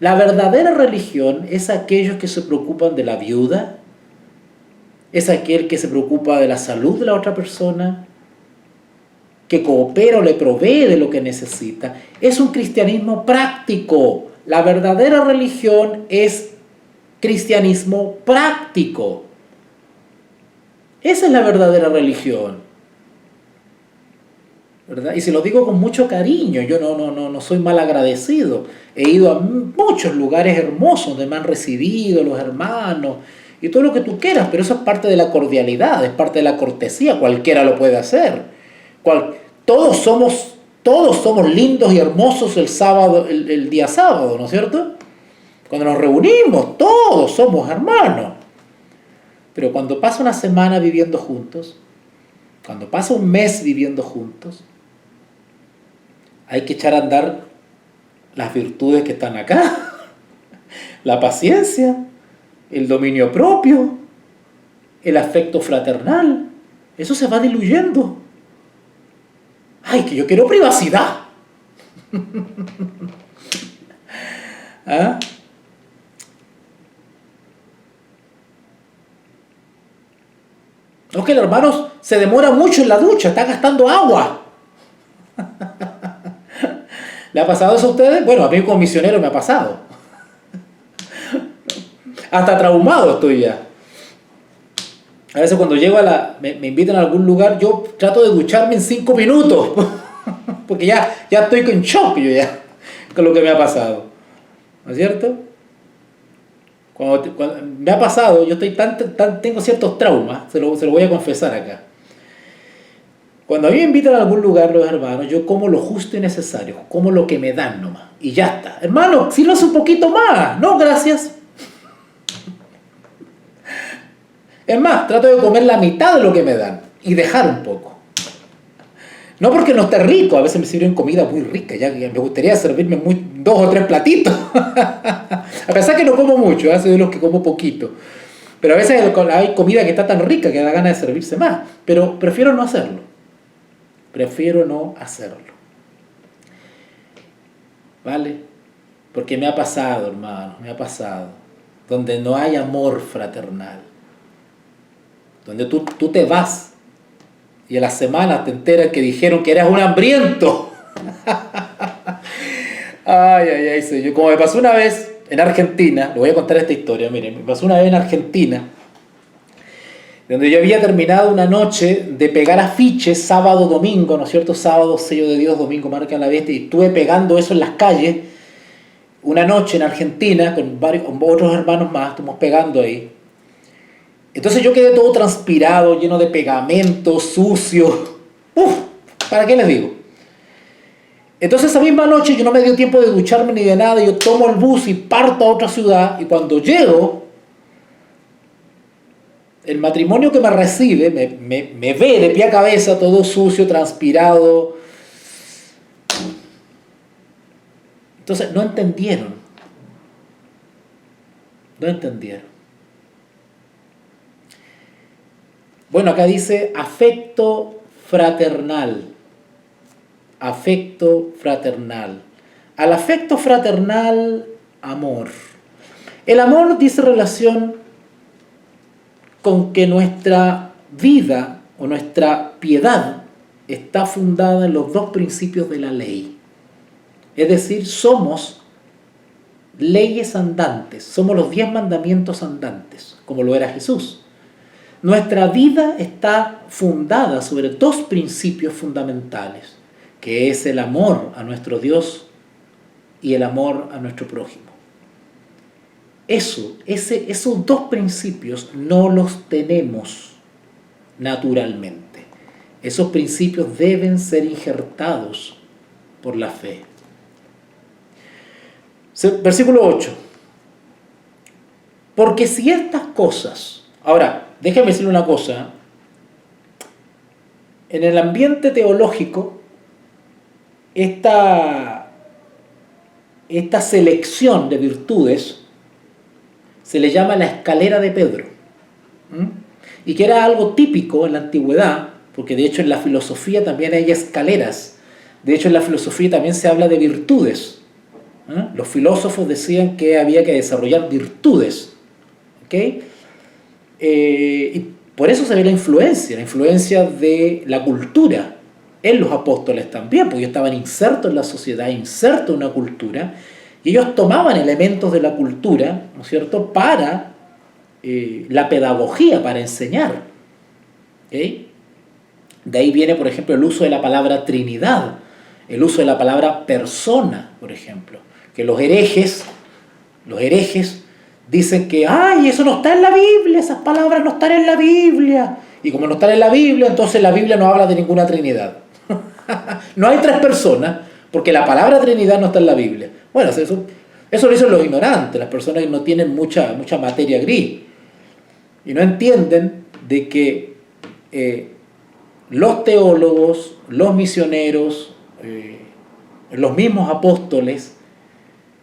S1: La verdadera religión es aquellos que se preocupan de la viuda, es aquel que se preocupa de la salud de la otra persona, que coopera o le provee de lo que necesita. Es un cristianismo práctico. La verdadera religión es cristianismo práctico. Esa es la verdadera religión, ¿verdad? Y se lo digo con mucho cariño, yo no soy mal agradecido. He ido a muchos lugares hermosos donde me han recibido los hermanos y todo lo que tú quieras, pero eso es parte de la cordialidad, es parte de la cortesía, cualquiera lo puede hacer. Todos somos lindos y hermosos el sábado, el día sábado, ¿no es cierto? Cuando nos reunimos, todos somos hermanos. Pero cuando pasa una semana viviendo juntos, cuando pasa un mes viviendo juntos, hay que echar a andar las virtudes que están acá. La paciencia, el dominio propio, el afecto fraternal. Eso se va diluyendo. ¡Ay, que yo quiero privacidad! ¿Ah? No, que el hermano se demora mucho en la ducha, está gastando agua. ¿Le ha pasado eso a ustedes? Bueno, a mí como misionero me ha pasado. Hasta traumado estoy ya. A veces cuando llego me invitan a algún lugar, yo trato de ducharme en 5 minutos. Porque ya estoy en shock yo ya, con lo que me ha pasado. ¿No es cierto? Cuando me ha pasado, yo tengo ciertos traumas, se lo voy a confesar acá. Cuando a mí me invitan a algún lugar los hermanos, yo como lo justo y necesario, como lo que me dan nomás, y ya está. Hermano, si no es un poquito más, no, gracias. Es más, trato de comer la mitad de lo que me dan y dejar un poco. No porque no esté rico, a veces me sirven comida muy rica, ya me gustaría servirme 2 o 3 platitos. A pesar que no como mucho, soy de los que como poquito. Pero a veces hay comida que está tan rica que da ganas de servirse más. Pero prefiero no hacerlo. Prefiero no hacerlo. ¿Vale? Porque me ha pasado, hermano, me ha pasado. Donde no hay amor fraternal. Donde tú te vas y a las semanas te enteras que dijeron que eras un hambriento. Ay, señor. Como me pasó una vez en Argentina, le voy a contar esta historia, miren, me pasó una vez en Argentina, donde yo había terminado una noche de pegar afiches sábado, domingo, ¿no es cierto? Sábado, sello de Dios, domingo, marca la bestia, y estuve pegando eso en las calles, una noche en Argentina, con otros hermanos más, estuvimos pegando ahí. Entonces yo quedé todo transpirado, lleno de pegamento, sucio. ¿Para qué les digo? Entonces esa misma noche yo no me dio tiempo de ducharme ni de nada, yo tomo el bus y parto a otra ciudad, y cuando llego, el matrimonio que me recibe me ve de pie a cabeza, todo sucio, transpirado. Entonces no entendieron. No entendieron. Bueno, acá dice afecto fraternal. Afecto fraternal. Al afecto fraternal, amor. El amor dice relación con que nuestra vida o nuestra piedad está fundada en los 2 principios de la ley. Es decir, somos leyes andantes, somos los 10 mandamientos andantes, como lo era Jesús. Nuestra vida está fundada sobre 2 principios fundamentales, que es el amor a nuestro Dios y el amor a nuestro prójimo. Esos 2 principios no los tenemos naturalmente. Esos principios deben ser injertados por la fe. Versículo 8. Porque si estas cosas... Ahora, déjame decirle una cosa. En el ambiente teológico, esta selección de virtudes se le llama la escalera de Pedro. Y que era algo típico en la antigüedad, porque de hecho en la filosofía también hay escaleras. De hecho en la filosofía también se habla de virtudes. Los filósofos decían que había que desarrollar virtudes. ¿Okay? Y por eso se ve la influencia de la cultura en los apóstoles también, porque ellos estaban insertos en la sociedad, insertos en una cultura, y ellos tomaban elementos de la cultura, ¿no es cierto?, para la pedagogía, para enseñar. ¿Okay? De ahí viene, por ejemplo, el uso de la palabra Trinidad, el uso de la palabra persona, por ejemplo, que los herejes dicen que, ¡ay, eso no está en la Biblia! Esas palabras no están en la Biblia. Y como no están en la Biblia, entonces la Biblia no habla de ninguna Trinidad. No hay tres personas, porque la palabra Trinidad no está en la Biblia. Bueno, eso lo dicen los ignorantes, las personas que no tienen mucha materia gris. Y no entienden de que los teólogos, los misioneros, los mismos apóstoles,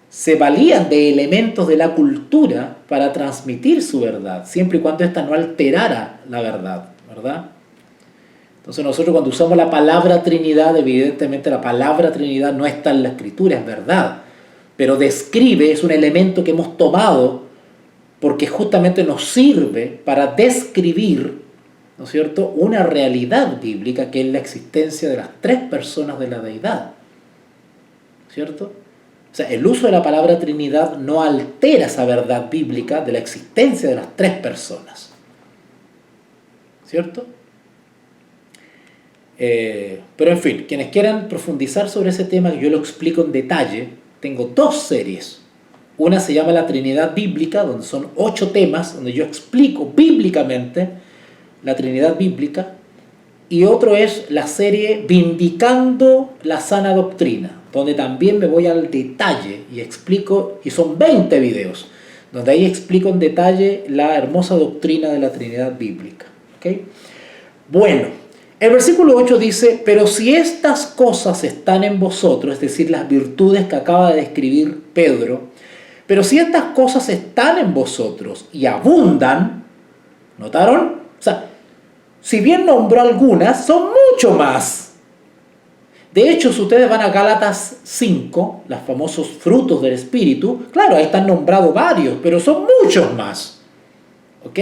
S1: se valían de elementos de la cultura para transmitir su verdad, siempre y cuando ésta no alterara la verdad, ¿verdad? Entonces nosotros cuando usamos la palabra Trinidad, evidentemente la palabra Trinidad no está en la Escritura, es verdad, pero describe, es un elemento que hemos tomado porque justamente nos sirve para describir, ¿no es cierto?, una realidad bíblica que es la existencia de las tres personas de la deidad, ¿cierto? O sea, el uso de la palabra Trinidad no altera esa verdad bíblica de la existencia de las tres personas. ¿Cierto? Pero en fin, quienes quieran profundizar sobre ese tema, yo lo explico en detalle. Tengo dos series. Una se llama La Trinidad Bíblica, donde son 8 temas, donde yo explico bíblicamente la Trinidad Bíblica. Y otro es la serie Vindicando la Sana Doctrina, donde también me voy al detalle y explico, y son 20 videos, donde ahí explico en detalle la hermosa doctrina de la Trinidad Bíblica. ¿Okay? Bueno, el versículo 8 dice, pero si estas cosas están en vosotros, es decir, las virtudes que acaba de describir Pedro, pero si estas cosas están en vosotros y abundan, ¿notaron? O sea, si bien nombró algunas, son mucho más. De hecho, si ustedes van a Gálatas 5, los famosos frutos del Espíritu, claro, ahí están nombrados varios, pero son muchos más. ¿Ok?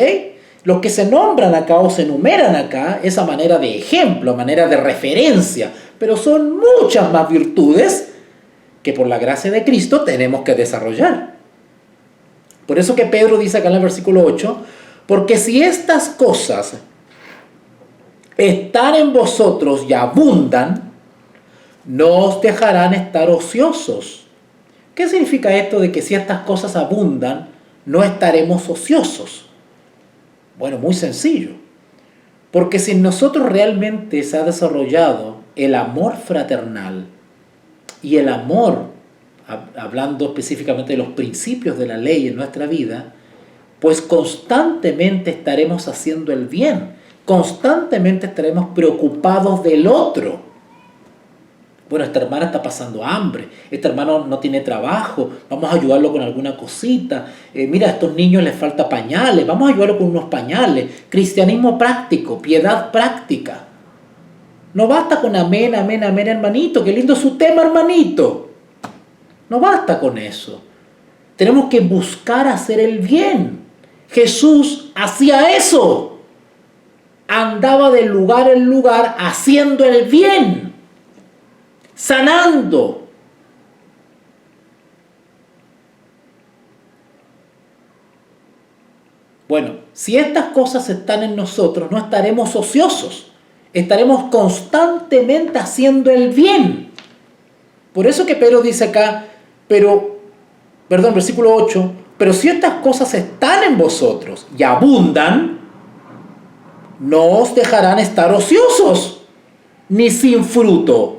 S1: Los que se nombran acá o se enumeran acá es a manera de ejemplo, a manera de referencia, pero son muchas más virtudes que por la gracia de Cristo tenemos que desarrollar. Por eso que Pedro dice acá en el versículo 8, porque si estas cosas están en vosotros y abundan, no os dejarán estar ociosos. ¿Qué significa esto de que si estas cosas abundan, no estaremos ociosos? Bueno, muy sencillo. Porque si en nosotros realmente se ha desarrollado el amor fraternal y el amor, hablando específicamente de los principios de la ley en nuestra vida, pues constantemente estaremos haciendo el bien, constantemente estaremos preocupados del otro. Bueno, esta hermana está pasando hambre, este hermano no tiene trabajo, vamos a ayudarlo con alguna cosita. Mira, a estos niños les falta pañales, vamos a ayudarlo con unos pañales. Cristianismo práctico, piedad práctica. No basta con amén, amén, amén, hermanito, qué lindo su tema, hermanito. No basta con eso. Tenemos que buscar hacer el bien. Jesús hacía eso. Andaba de lugar en lugar haciendo el bien. Sanando. Bueno, si estas cosas están en nosotros, no estaremos ociosos. Estaremos constantemente haciendo el bien. Por eso que Pedro dice acá, versículo 8, pero si estas cosas están en vosotros y abundan, no os dejarán estar ociosos, ni sin fruto,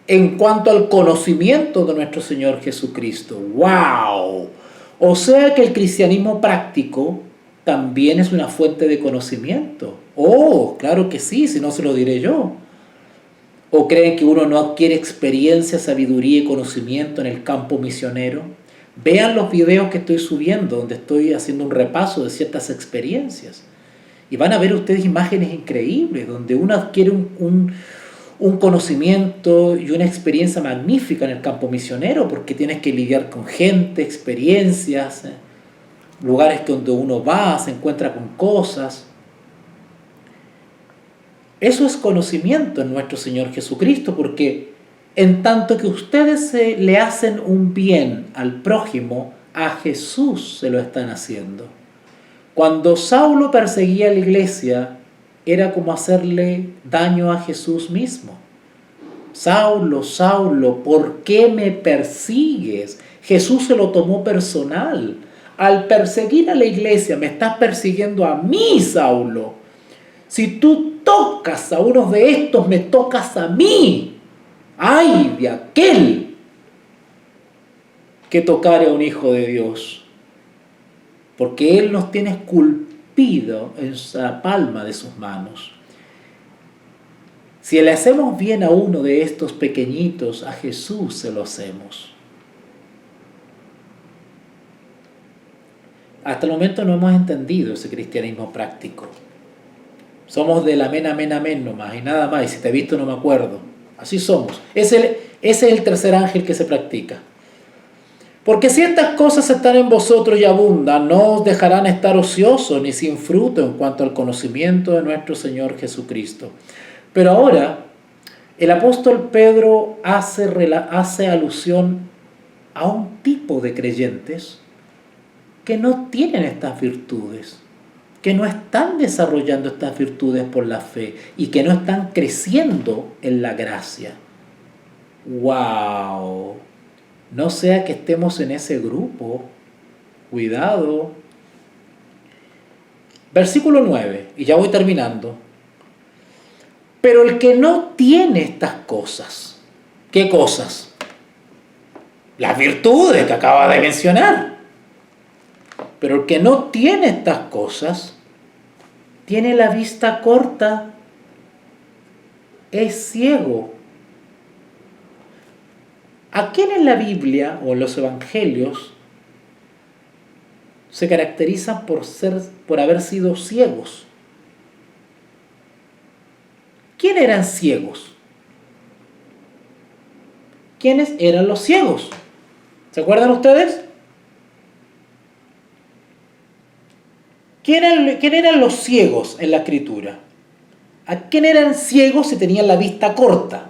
S1: en cuanto al conocimiento de nuestro Señor Jesucristo. ¡Wow! O sea que el cristianismo práctico también es una fuente de conocimiento. ¡Oh, claro que sí! Si no, se lo diré yo. ¿O creen que uno no adquiere experiencia, sabiduría y conocimiento en el campo misionero? Vean los videos que estoy subiendo, donde estoy haciendo un repaso de ciertas experiencias. Y van a ver ustedes imágenes increíbles, donde uno adquiere un conocimiento y una experiencia magnífica en el campo misionero, porque tienes que lidiar con gente, experiencias, lugares donde uno va, se encuentra con cosas. Eso es conocimiento en nuestro Señor Jesucristo, porque en tanto que ustedes le hacen un bien al prójimo, a Jesús se lo están haciendo. Cuando Saulo perseguía a la iglesia, era como hacerle daño a Jesús mismo. Saulo, Saulo, ¿por qué me persigues? Jesús se lo tomó personal. Al perseguir a la iglesia, me estás persiguiendo a mí, Saulo. Si tú tocas a uno de estos, me tocas a mí. ¡Ay de aquel que tocare a un hijo de Dios! Porque Él nos tiene esculpido en la palma de sus manos. Si le hacemos bien a uno de estos pequeñitos, a Jesús se lo hacemos. Hasta el momento no hemos entendido ese cristianismo práctico. Somos del amén, amén, amén nomás, y nada más, y si te he visto no me acuerdo. Así somos. Ese es el tercer ángel que se practica. Porque si estas cosas están en vosotros y abundan, no os dejarán estar ociosos ni sin fruto en cuanto al conocimiento de nuestro Señor Jesucristo. Pero ahora, el apóstol Pedro hace alusión a un tipo de creyentes que no tienen estas virtudes, que no están desarrollando estas virtudes por la fe y que no están creciendo en la gracia. ¡Wow! No sea que estemos en ese grupo. Cuidado. Versículo 9, y ya voy terminando. Pero el que no tiene estas cosas, ¿qué cosas? Las virtudes que acaba de mencionar. Pero el que no tiene estas cosas, tiene la vista corta, es ciego. ¿A quién en la Biblia o en los evangelios se caracterizan por haber sido ciegos? ¿Quién eran ciegos? ¿Quiénes eran los ciegos? ¿Se acuerdan ustedes? ¿Quién eran los ciegos en la Escritura? ¿A quién eran ciegos si tenían la vista corta?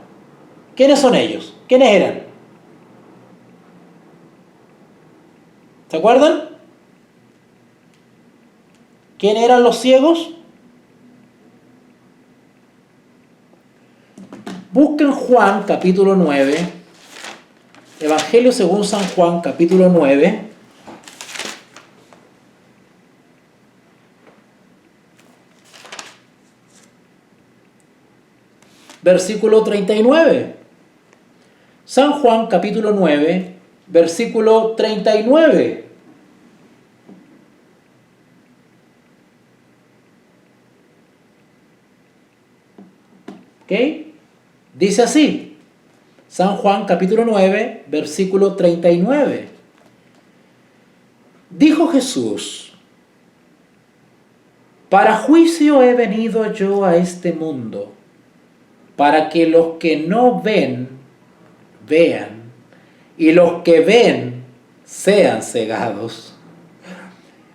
S1: ¿Quiénes son ellos? ¿Quiénes eran? ¿Se acuerdan? ¿Quién eran los ciegos? Busquen Juan capítulo 9, Evangelio según San Juan capítulo 9. Versículo 39. San Juan capítulo 9, versículo 39. ¿Ok? Dice así, San Juan capítulo 9, versículo 39. Dijo Jesús: para juicio he venido yo a este mundo, para que los que no ven, vean, y los que ven, sean cegados.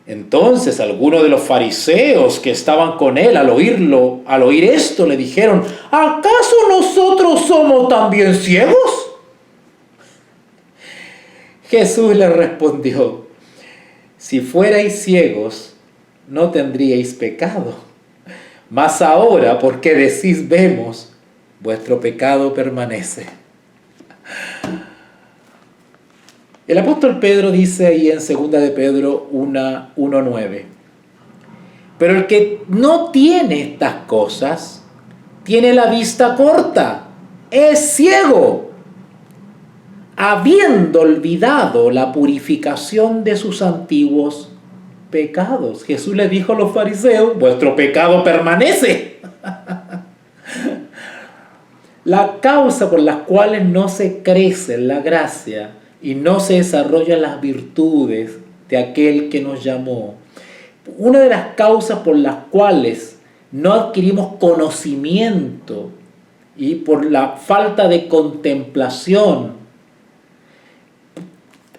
S1: Entonces algunos de los fariseos que estaban con él al oír esto, le dijeron: ¿acaso nosotros somos también ciegos? Jesús les respondió: si fuerais ciegos, no tendríais pecado. Mas ahora, porque decís vemos, vuestro pecado permanece. El apóstol Pedro dice ahí en 2 de Pedro 1:9. Pero el que no tiene estas cosas, tiene la vista corta, es ciego, habiendo olvidado la purificación de sus antiguos pecados. Jesús le dijo a los fariseos: vuestro pecado permanece. La causa por las cuales no se crece en la gracia y no se desarrollan las virtudes de aquel que nos llamó, una de las causas por las cuales no adquirimos conocimiento y por la falta de contemplación,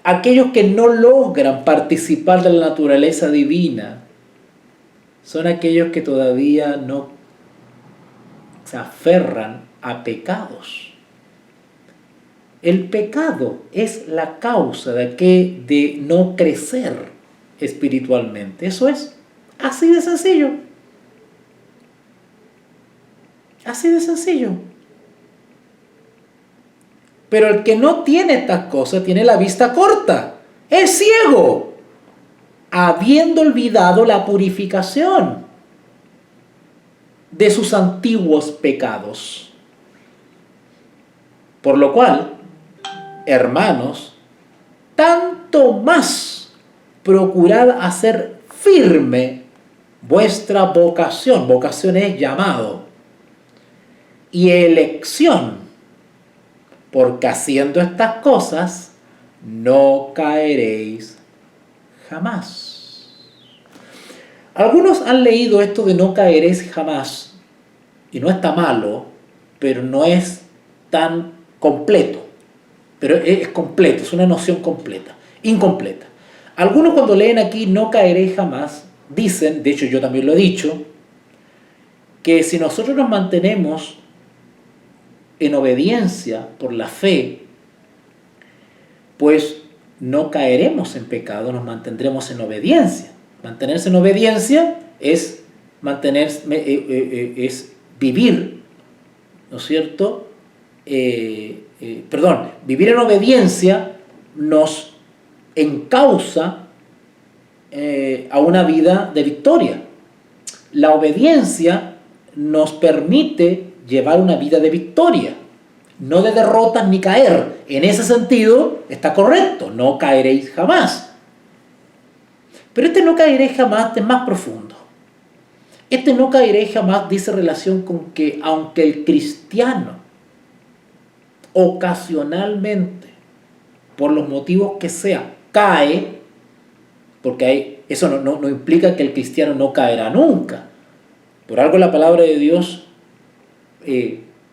S1: aquellos que no logran participar de la naturaleza divina, son aquellos que todavía no se aferran a pecados. El pecado es la causa de no crecer espiritualmente. Eso es así de sencillo. Así de sencillo. Pero el que no tiene estas cosas tiene la vista corta. Es ciego, habiendo olvidado la purificación de sus antiguos pecados. Por lo cual, hermanos, tanto más procurad hacer firme vuestra vocación. Vocación es llamado. Y elección, porque haciendo estas cosas no caeréis jamás. Algunos han leído esto de no caeréis jamás, y no está malo, pero no es tan completo. Pero es completo, es una noción completa, incompleta. Algunos cuando leen aquí no caeréis jamás, dicen, de hecho yo también lo he dicho, que si nosotros nos mantenemos en obediencia por la fe, pues no caeremos en pecado, nos mantendremos en obediencia. Mantenerse en obediencia es es vivir, ¿no es cierto? Vivir en obediencia nos encausa a una vida de victoria. La obediencia nos permite llevar una vida de victoria, no de derrotas ni caer. En ese sentido está correcto, no caeréis jamás. Pero este no caeréis jamás es más profundo. Este no caeréis jamás dice relación con que aunque el cristiano ocasionalmente, por los motivos que sea, cae, porque eso no implica que el cristiano no caerá nunca. Por algo la palabra de Dios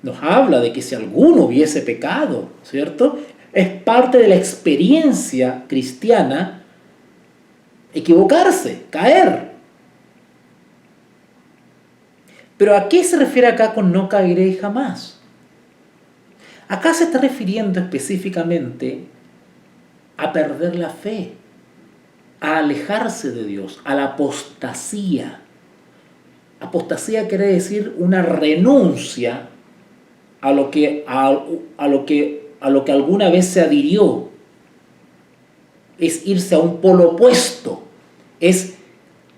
S1: nos habla de que si alguno hubiese pecado, ¿cierto? Es parte de la experiencia cristiana equivocarse, caer. Pero ¿a qué se refiere acá con no caeréis jamás? Acá se está refiriendo específicamente a perder la fe, a alejarse de Dios, a la apostasía. Apostasía quiere decir una renuncia a lo que alguna vez se adhirió. Es irse a un polo opuesto. Es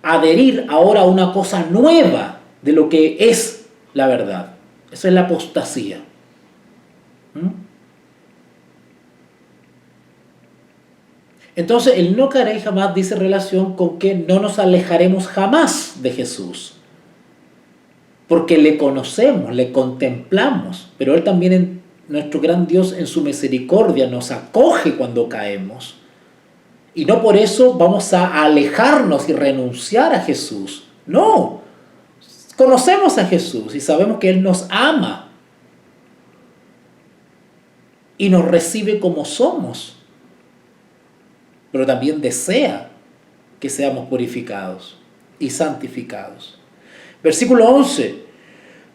S1: adherir ahora a una cosa nueva de lo que es la verdad. Esa es la apostasía. Entonces, el no caeréis jamás dice relación con que no nos alejaremos jamás de Jesús. Porque le conocemos, le contemplamos, pero Él también, nuestro gran Dios, en su misericordia nos acoge cuando caemos. Y no por eso vamos a alejarnos y renunciar a Jesús. No, conocemos a Jesús y sabemos que Él nos ama y nos recibe como somos, pero también desea que seamos purificados y santificados. Versículo 11,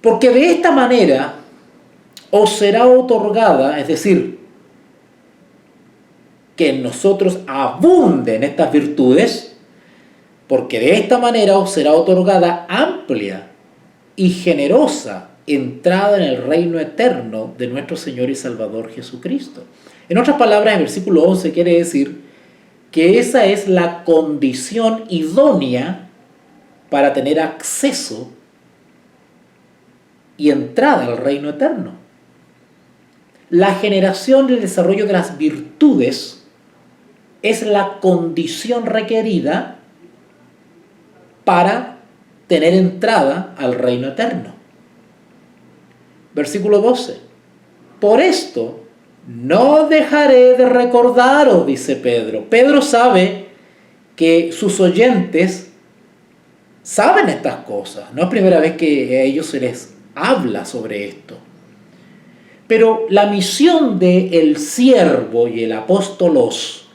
S1: porque de esta manera os será otorgada, es decir, que en nosotros abunden estas virtudes, porque de esta manera os será otorgada amplia y generosa entrada en el reino eterno de nuestro Señor y Salvador Jesucristo. En otras palabras, el versículo 11 quiere decir que esa es la condición idónea para tener acceso y entrada al reino eterno. La generación y el desarrollo de las virtudes es la condición requerida para tener entrada al reino eterno. Versículo 12. Por esto no dejaré de recordaros, dice Pedro. Pedro sabe que sus oyentes saben estas cosas. No es primera vez que a ellos se les habla sobre esto. Pero la misión del siervo y el apóstolos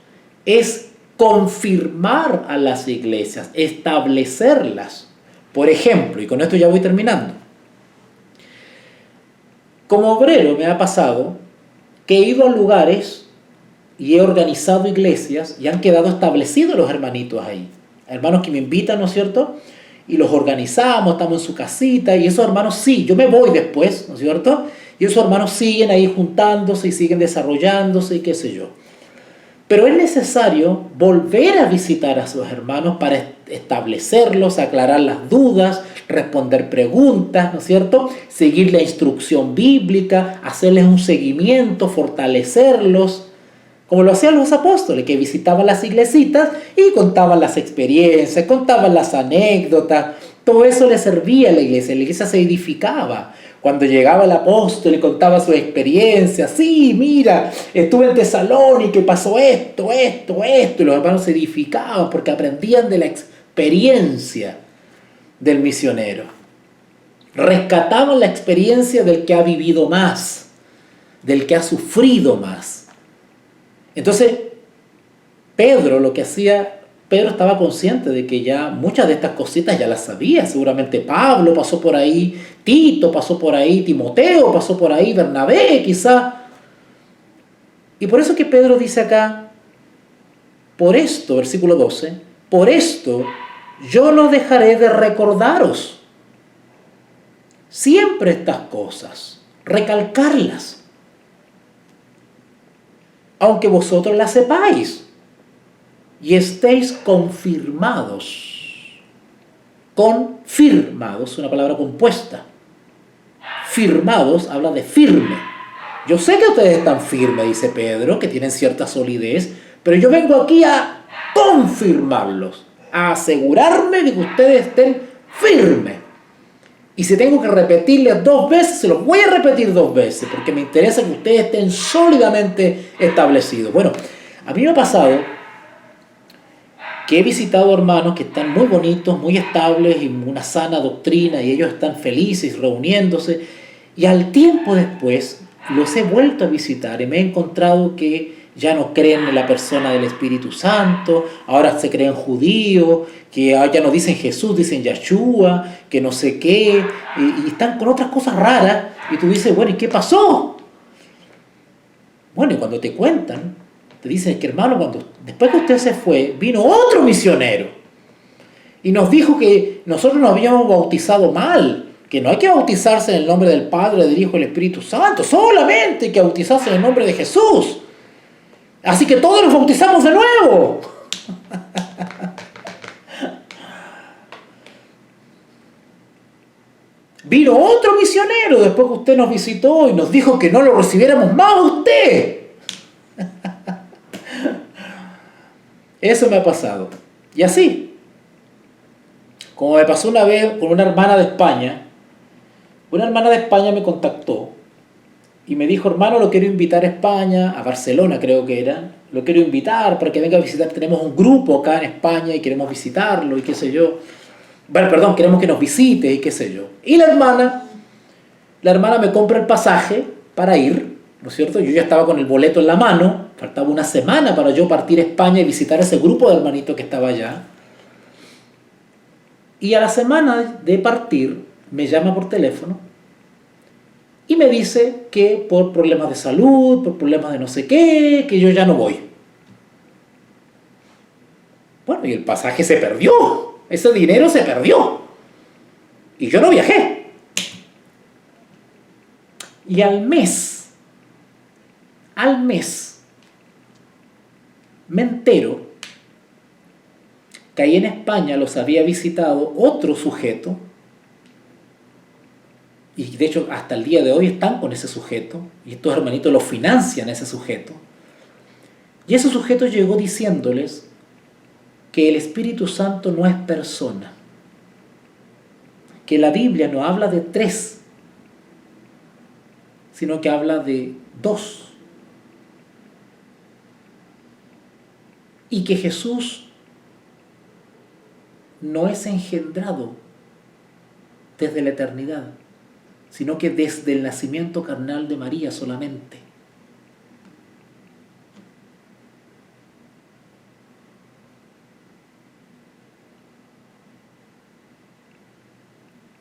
S1: es confirmar a las iglesias, establecerlas. Por ejemplo, y con esto ya voy terminando, Como obrero me ha pasado que he ido a lugares y he organizado iglesias y han quedado establecidos los hermanitos ahí. Hermanos que me invitan, ¿no es cierto? Y los organizamos, estamos en su casita y esos hermanos sí, yo me voy después, ¿no es cierto? Y esos hermanos siguen ahí juntándose y siguen desarrollándose y qué sé yo. Pero es necesario volver a visitar a sus hermanos para establecerlos, aclarar las dudas, responder preguntas, ¿no es cierto? Seguir la instrucción bíblica, hacerles un seguimiento, fortalecerlos, como lo hacían los apóstoles, que visitaban las iglesitas y contaban las experiencias, contaban las anécdotas. Todo eso le servía a la iglesia se edificaba. Cuando llegaba el apóstol y contaba su experiencia, sí, mira, estuve en Tesalónica y pasó esto, y los hermanos se edificaban porque aprendían de la experiencia del misionero. Rescataban la experiencia del que ha vivido más, del que ha sufrido más. Entonces, Pedro estaba consciente de que ya muchas de estas cositas ya las sabía. Seguramente Pablo pasó por ahí, Tito pasó por ahí, Timoteo pasó por ahí, Bernabé quizá. Y por eso que Pedro dice acá, por esto, versículo 12, por esto yo no dejaré de recordaros siempre estas cosas, recalcarlas, aunque vosotros las sepáis y estéis confirmados. Confirmados, una palabra compuesta. Firmados habla de firme. Yo sé que ustedes están firmes, dice Pedro, que tienen cierta solidez, pero yo vengo aquí a confirmarlos, a asegurarme de que ustedes estén firmes. Y si tengo que repetirles 2 veces, se los voy a repetir 2 veces, porque me interesa que ustedes estén sólidamente establecidos. Bueno, a mí me ha pasado que he visitado hermanos que están muy bonitos, muy estables, y una sana doctrina, y ellos están felices, reuniéndose, y al tiempo después los he vuelto a visitar y me he encontrado que ya no creen en la persona del Espíritu Santo, ahora se creen judíos, que ya no dicen Jesús, dicen Yahshua, que no sé qué, y están con otras cosas raras, y tú dices, bueno, ¿y qué pasó? Bueno, y cuando te cuentan, te dicen que hermano, después que usted se fue, vino otro misionero, y nos dijo que nosotros nos habíamos bautizado mal, que no hay que bautizarse en el nombre del Padre, del Hijo y del Espíritu Santo, solamente hay que bautizarse en el nombre de Jesús. Así que todos nos bautizamos de nuevo. Vino otro misionero después que usted nos visitó y nos dijo que no lo recibiéramos más a usted. Eso me ha pasado. Y así, como me pasó una vez con una hermana de España me contactó y me dijo, hermano, lo quiero invitar a España, a Barcelona creo que era, lo quiero invitar para que venga a visitar, tenemos un grupo acá en España y queremos visitarlo y qué sé yo. Bueno, perdón, queremos que nos visite y qué sé yo. Y la hermana me compra el pasaje para ir, ¿no es cierto? Yo ya estaba con el boleto en la mano, faltaba una semana para yo partir a España y visitar ese grupo de hermanitos que estaba allá. Y a la semana de partir me llama por teléfono y me dice que por problemas de salud, por problemas de no sé qué, que yo ya no voy. Bueno, y el pasaje se perdió, ese dinero se perdió. Y yo no viajé. Y al mes, me entero que ahí en España los había visitado otro sujeto, y de hecho hasta el día de hoy están con ese sujeto, y estos hermanitos lo financian a ese sujeto. Y ese sujeto llegó diciéndoles que el Espíritu Santo no es persona, que la Biblia no habla de 3, sino que habla de 2. Y que Jesús no es engendrado desde la eternidad, sino que desde el nacimiento carnal de María solamente.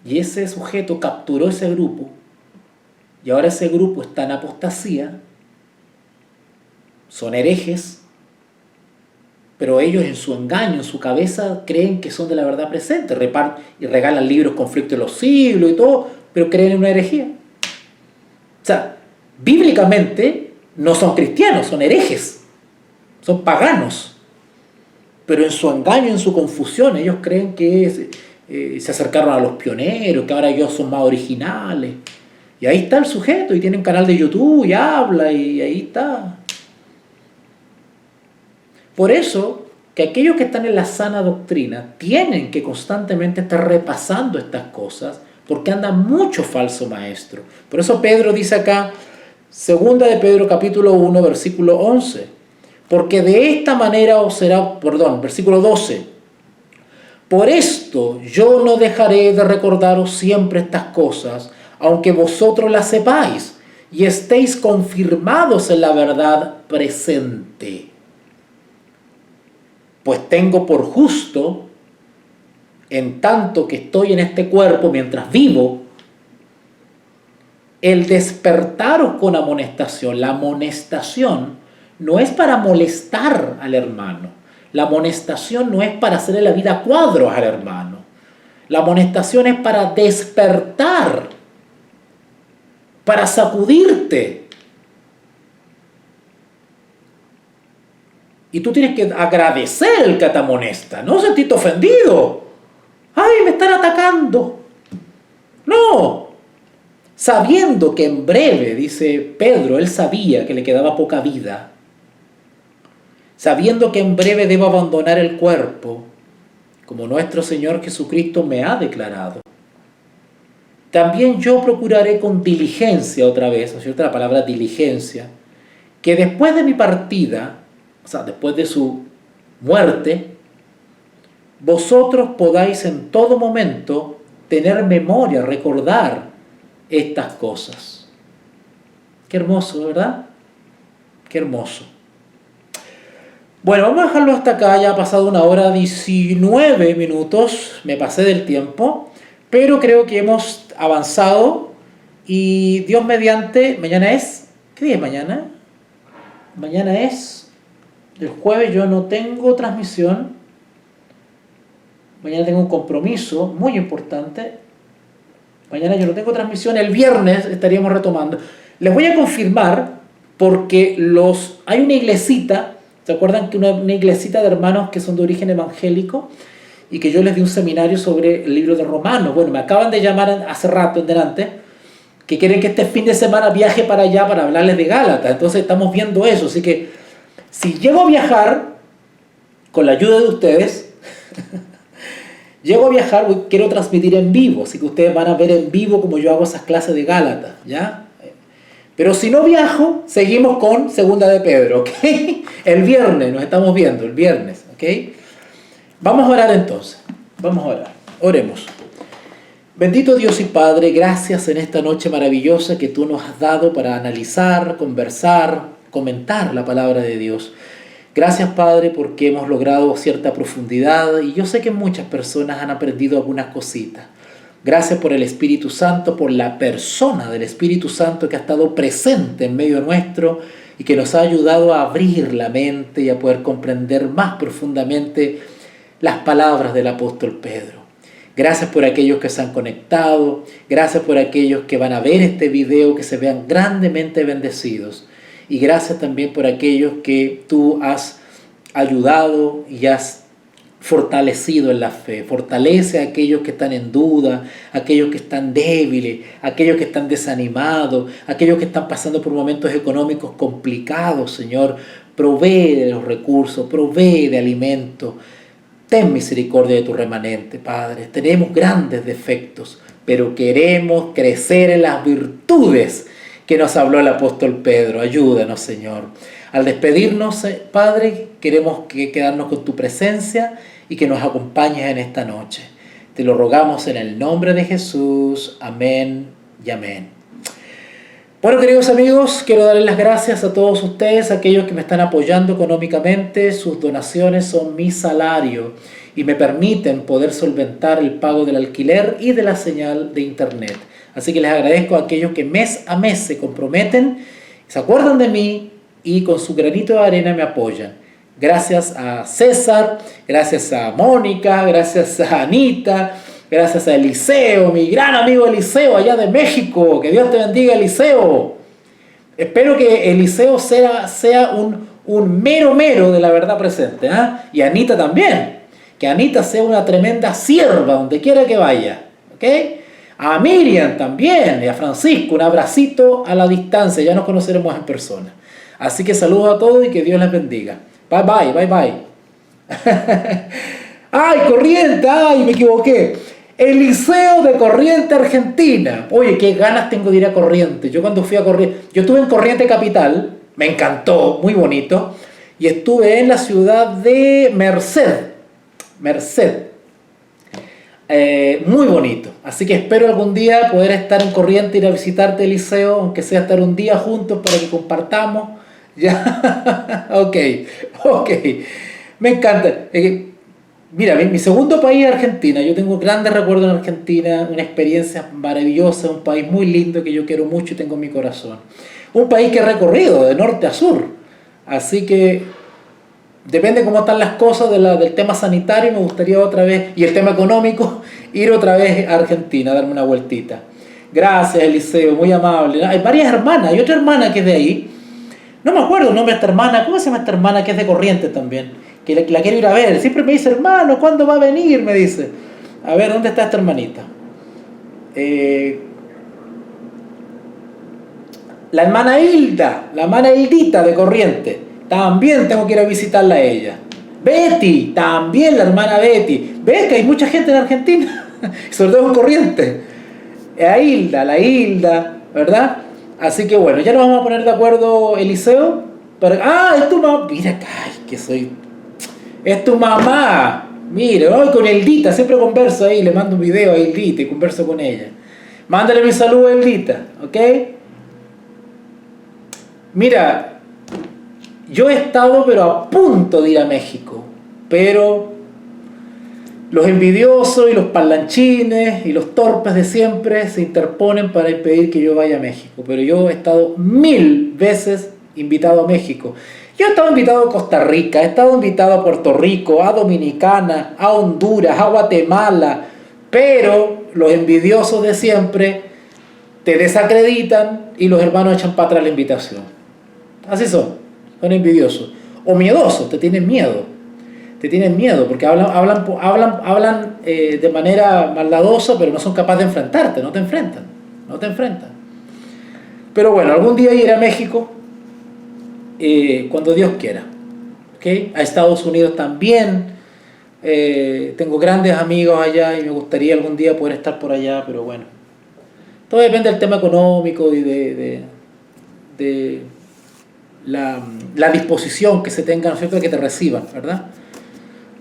S1: Y ese sujeto capturó ese grupo y ahora ese grupo está en apostasía, son herejes, pero ellos en su engaño, en su cabeza, creen que son de la verdad presente, y regalan libros Conflicto de los Siglos y todo, pero creen en una herejía. O sea, bíblicamente no son cristianos, son herejes, son paganos, pero en su engaño, en su confusión, ellos creen que se acercaron a los pioneros, que ahora ellos son más originales. Y ahí está el sujeto, y tiene un canal de YouTube, y habla, y ahí está. Por eso, que aquellos que están en la sana doctrina tienen que constantemente estar repasando estas cosas, porque anda mucho falso maestro. Por eso Pedro dice acá, segunda de Pedro capítulo 1, versículo 11, porque de esta manera os será, versículo 12, por esto yo no dejaré de recordaros siempre estas cosas, aunque vosotros las sepáis y estéis confirmados en la verdad presente. Pues tengo por justo, en tanto que estoy en este cuerpo mientras vivo, el despertaros con amonestación. La amonestación no es para molestar al hermano. La amonestación no es para hacerle la vida a cuadros al hermano. La amonestación es para despertar, para sacudirte. Y tú tienes que agradecer el que te amonesta, no sentirte ofendido. ¡Ay, me están atacando! No. Sabiendo que en breve, dice Pedro, él sabía que le quedaba poca vida. Sabiendo que en breve debo abandonar el cuerpo, como nuestro Señor Jesucristo me ha declarado. También yo procuraré con diligencia, otra vez, ¿no es cierto? La palabra diligencia, que después de mi partida, o sea, después de su muerte, vosotros podáis en todo momento tener memoria, recordar estas cosas. Qué hermoso, ¿verdad? Qué hermoso. Bueno, vamos a dejarlo hasta acá. Ya ha pasado 1 hora 19 minutos, me pasé del tiempo, pero creo que hemos avanzado y Dios mediante, mañana es, ¿qué día es mañana? Mañana es el jueves, yo no tengo transmisión. Mañana tengo un compromiso muy importante. Mañana yo no tengo transmisión. El viernes estaríamos retomando. Les voy a confirmar porque hay una iglesita. ¿Se acuerdan que una iglesita de hermanos que son de origen evangélico y que yo les di un seminario sobre el libro de Romanos? Bueno, me acaban de llamar hace rato en delante que quieren que este fin de semana viaje para allá para hablarles de Gálatas. Entonces estamos viendo eso. Así que si llego a viajar, con la ayuda de ustedes, quiero transmitir en vivo. Así que ustedes van a ver en vivo cómo yo hago esas clases de Gálatas, ¿ya? Pero si no viajo, seguimos con Segunda de Pedro, ¿ok? El viernes, nos estamos viendo, el viernes, ¿ok? Vamos a orar entonces, vamos a orar, oremos. Bendito Dios y Padre, gracias en esta noche maravillosa que tú nos has dado para analizar, conversar, comentar la palabra de Dios. Gracias, Padre, porque hemos logrado cierta profundidad y yo sé que muchas personas han aprendido algunas cositas. Gracias por el Espíritu Santo, por la persona del Espíritu Santo que ha estado presente en medio nuestro y que nos ha ayudado a abrir la mente y a poder comprender más profundamente las palabras del apóstol Pedro. Gracias por aquellos que se han conectado, gracias por aquellos que van a ver este video, que se vean grandemente bendecidos. Y gracias también por aquellos que tú has ayudado y has fortalecido en la fe. Fortalece a aquellos que están en duda, aquellos que están débiles, aquellos que están desanimados, aquellos que están pasando por momentos económicos complicados, Señor. Provee de los recursos, provee de alimento. Ten misericordia de tu remanente, Padre. Tenemos grandes defectos, pero queremos crecer en las virtudes que nos habló el apóstol Pedro. Ayúdanos, Señor. Al despedirnos, Padre, queremos quedarnos con tu presencia y que nos acompañes en esta noche. Te lo rogamos en el nombre de Jesús. Amén y amén. Bueno, queridos amigos, quiero darles las gracias a todos ustedes, aquellos que me están apoyando económicamente. Sus donaciones son mi salario y me permiten poder solventar el pago del alquiler y de la señal de internet. Así que les agradezco a aquellos que mes a mes se comprometen, se acuerdan de mí y con su granito de arena me apoyan. Gracias a César, gracias a Mónica, gracias a Anita, gracias a Eliseo, mi gran amigo Eliseo allá de México. Que Dios te bendiga, Eliseo. Espero que Eliseo sea un mero de la verdad presente, ¿eh? Y Anita también. Que Anita sea una tremenda sierva donde quiera que vaya. ¿Ok? A Miriam también y a Francisco, un abracito a la distancia. Ya nos conoceremos en persona. Así que saludos a todos y que Dios les bendiga. Bye bye, bye bye. ¡Ay, Corriente! ¡Ay, me equivoqué! Eliseo de Corriente, Argentina. Oye, qué ganas tengo de ir a Corriente. Yo cuando fui a Corriente, yo estuve en Corriente Capital, me encantó, muy bonito, y estuve en la ciudad de Merced, muy bonito. Así que espero algún día poder estar en Corriente, ir a visitarte, Eliseo, aunque sea estar un día juntos para que compartamos. Ya, ok. Me encanta. Mira, mi segundo país es Argentina. Yo tengo grandes recuerdos en Argentina, una experiencia maravillosa, un país muy lindo que yo quiero mucho y tengo en mi corazón. Un país que he recorrido de norte a sur. Así que depende cómo están las cosas del tema sanitario, me gustaría otra vez, y el tema económico, ir otra vez a Argentina, darme una vueltita. Gracias, Eliseo, muy amable. Hay varias hermanas, hay otra hermana que es de ahí. No me acuerdo el nombre de esta hermana. ¿Cómo se llama esta hermana que es de Corrientes también? Que la quiero ir a ver. Siempre me dice, hermano, ¿cuándo va a venir? Me dice. A ver, ¿dónde está esta hermanita? La hermana Hilda, la hermana Hildita de Corrientes. También tengo que ir a visitarla a ella. Betty, también la hermana Betty. ¿Ves que hay mucha gente en Argentina? Sobre todo en Corrientes. La Hilda, ¿verdad? Así que bueno, ya nos vamos a poner de acuerdo, Eliseo. Es tu mamá. Mira, ay, que soy. Es tu mamá. Mire, hoy con Eldita, siempre converso ahí, le mando un video a Eldita y converso con ella. Mándale mi saludo a Eldita, ¿ok? Mira, yo he estado pero a punto de ir a México, pero los envidiosos y los parlanchines y los torpes de siempre se interponen para impedir que yo vaya a México. Pero yo he estado 1000 veces invitado a México. Yo he estado invitado a Costa Rica, he estado invitado a Puerto Rico, a Dominicana, a Honduras, a Guatemala, pero los envidiosos de siempre te desacreditan y los hermanos echan para atrás la invitación. Así son envidiosos. O miedosos, te tienen miedo porque hablan de manera maldadosa, pero no son capaces de enfrentarte, no te enfrentan. Pero bueno, algún día iré a México, cuando Dios quiera, ¿okay? A Estados Unidos también, tengo grandes amigos allá y me gustaría algún día poder estar por allá, pero bueno, todo depende del tema económico y de la disposición que se tenga, ¿no es cierto?, de que te reciban, ¿verdad?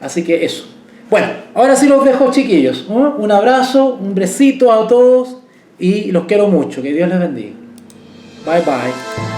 S1: Así que eso. Bueno, ahora sí los dejo, chiquillos, ¿no? Un abrazo, un besito a todos y los quiero mucho. Que Dios les bendiga. Bye bye.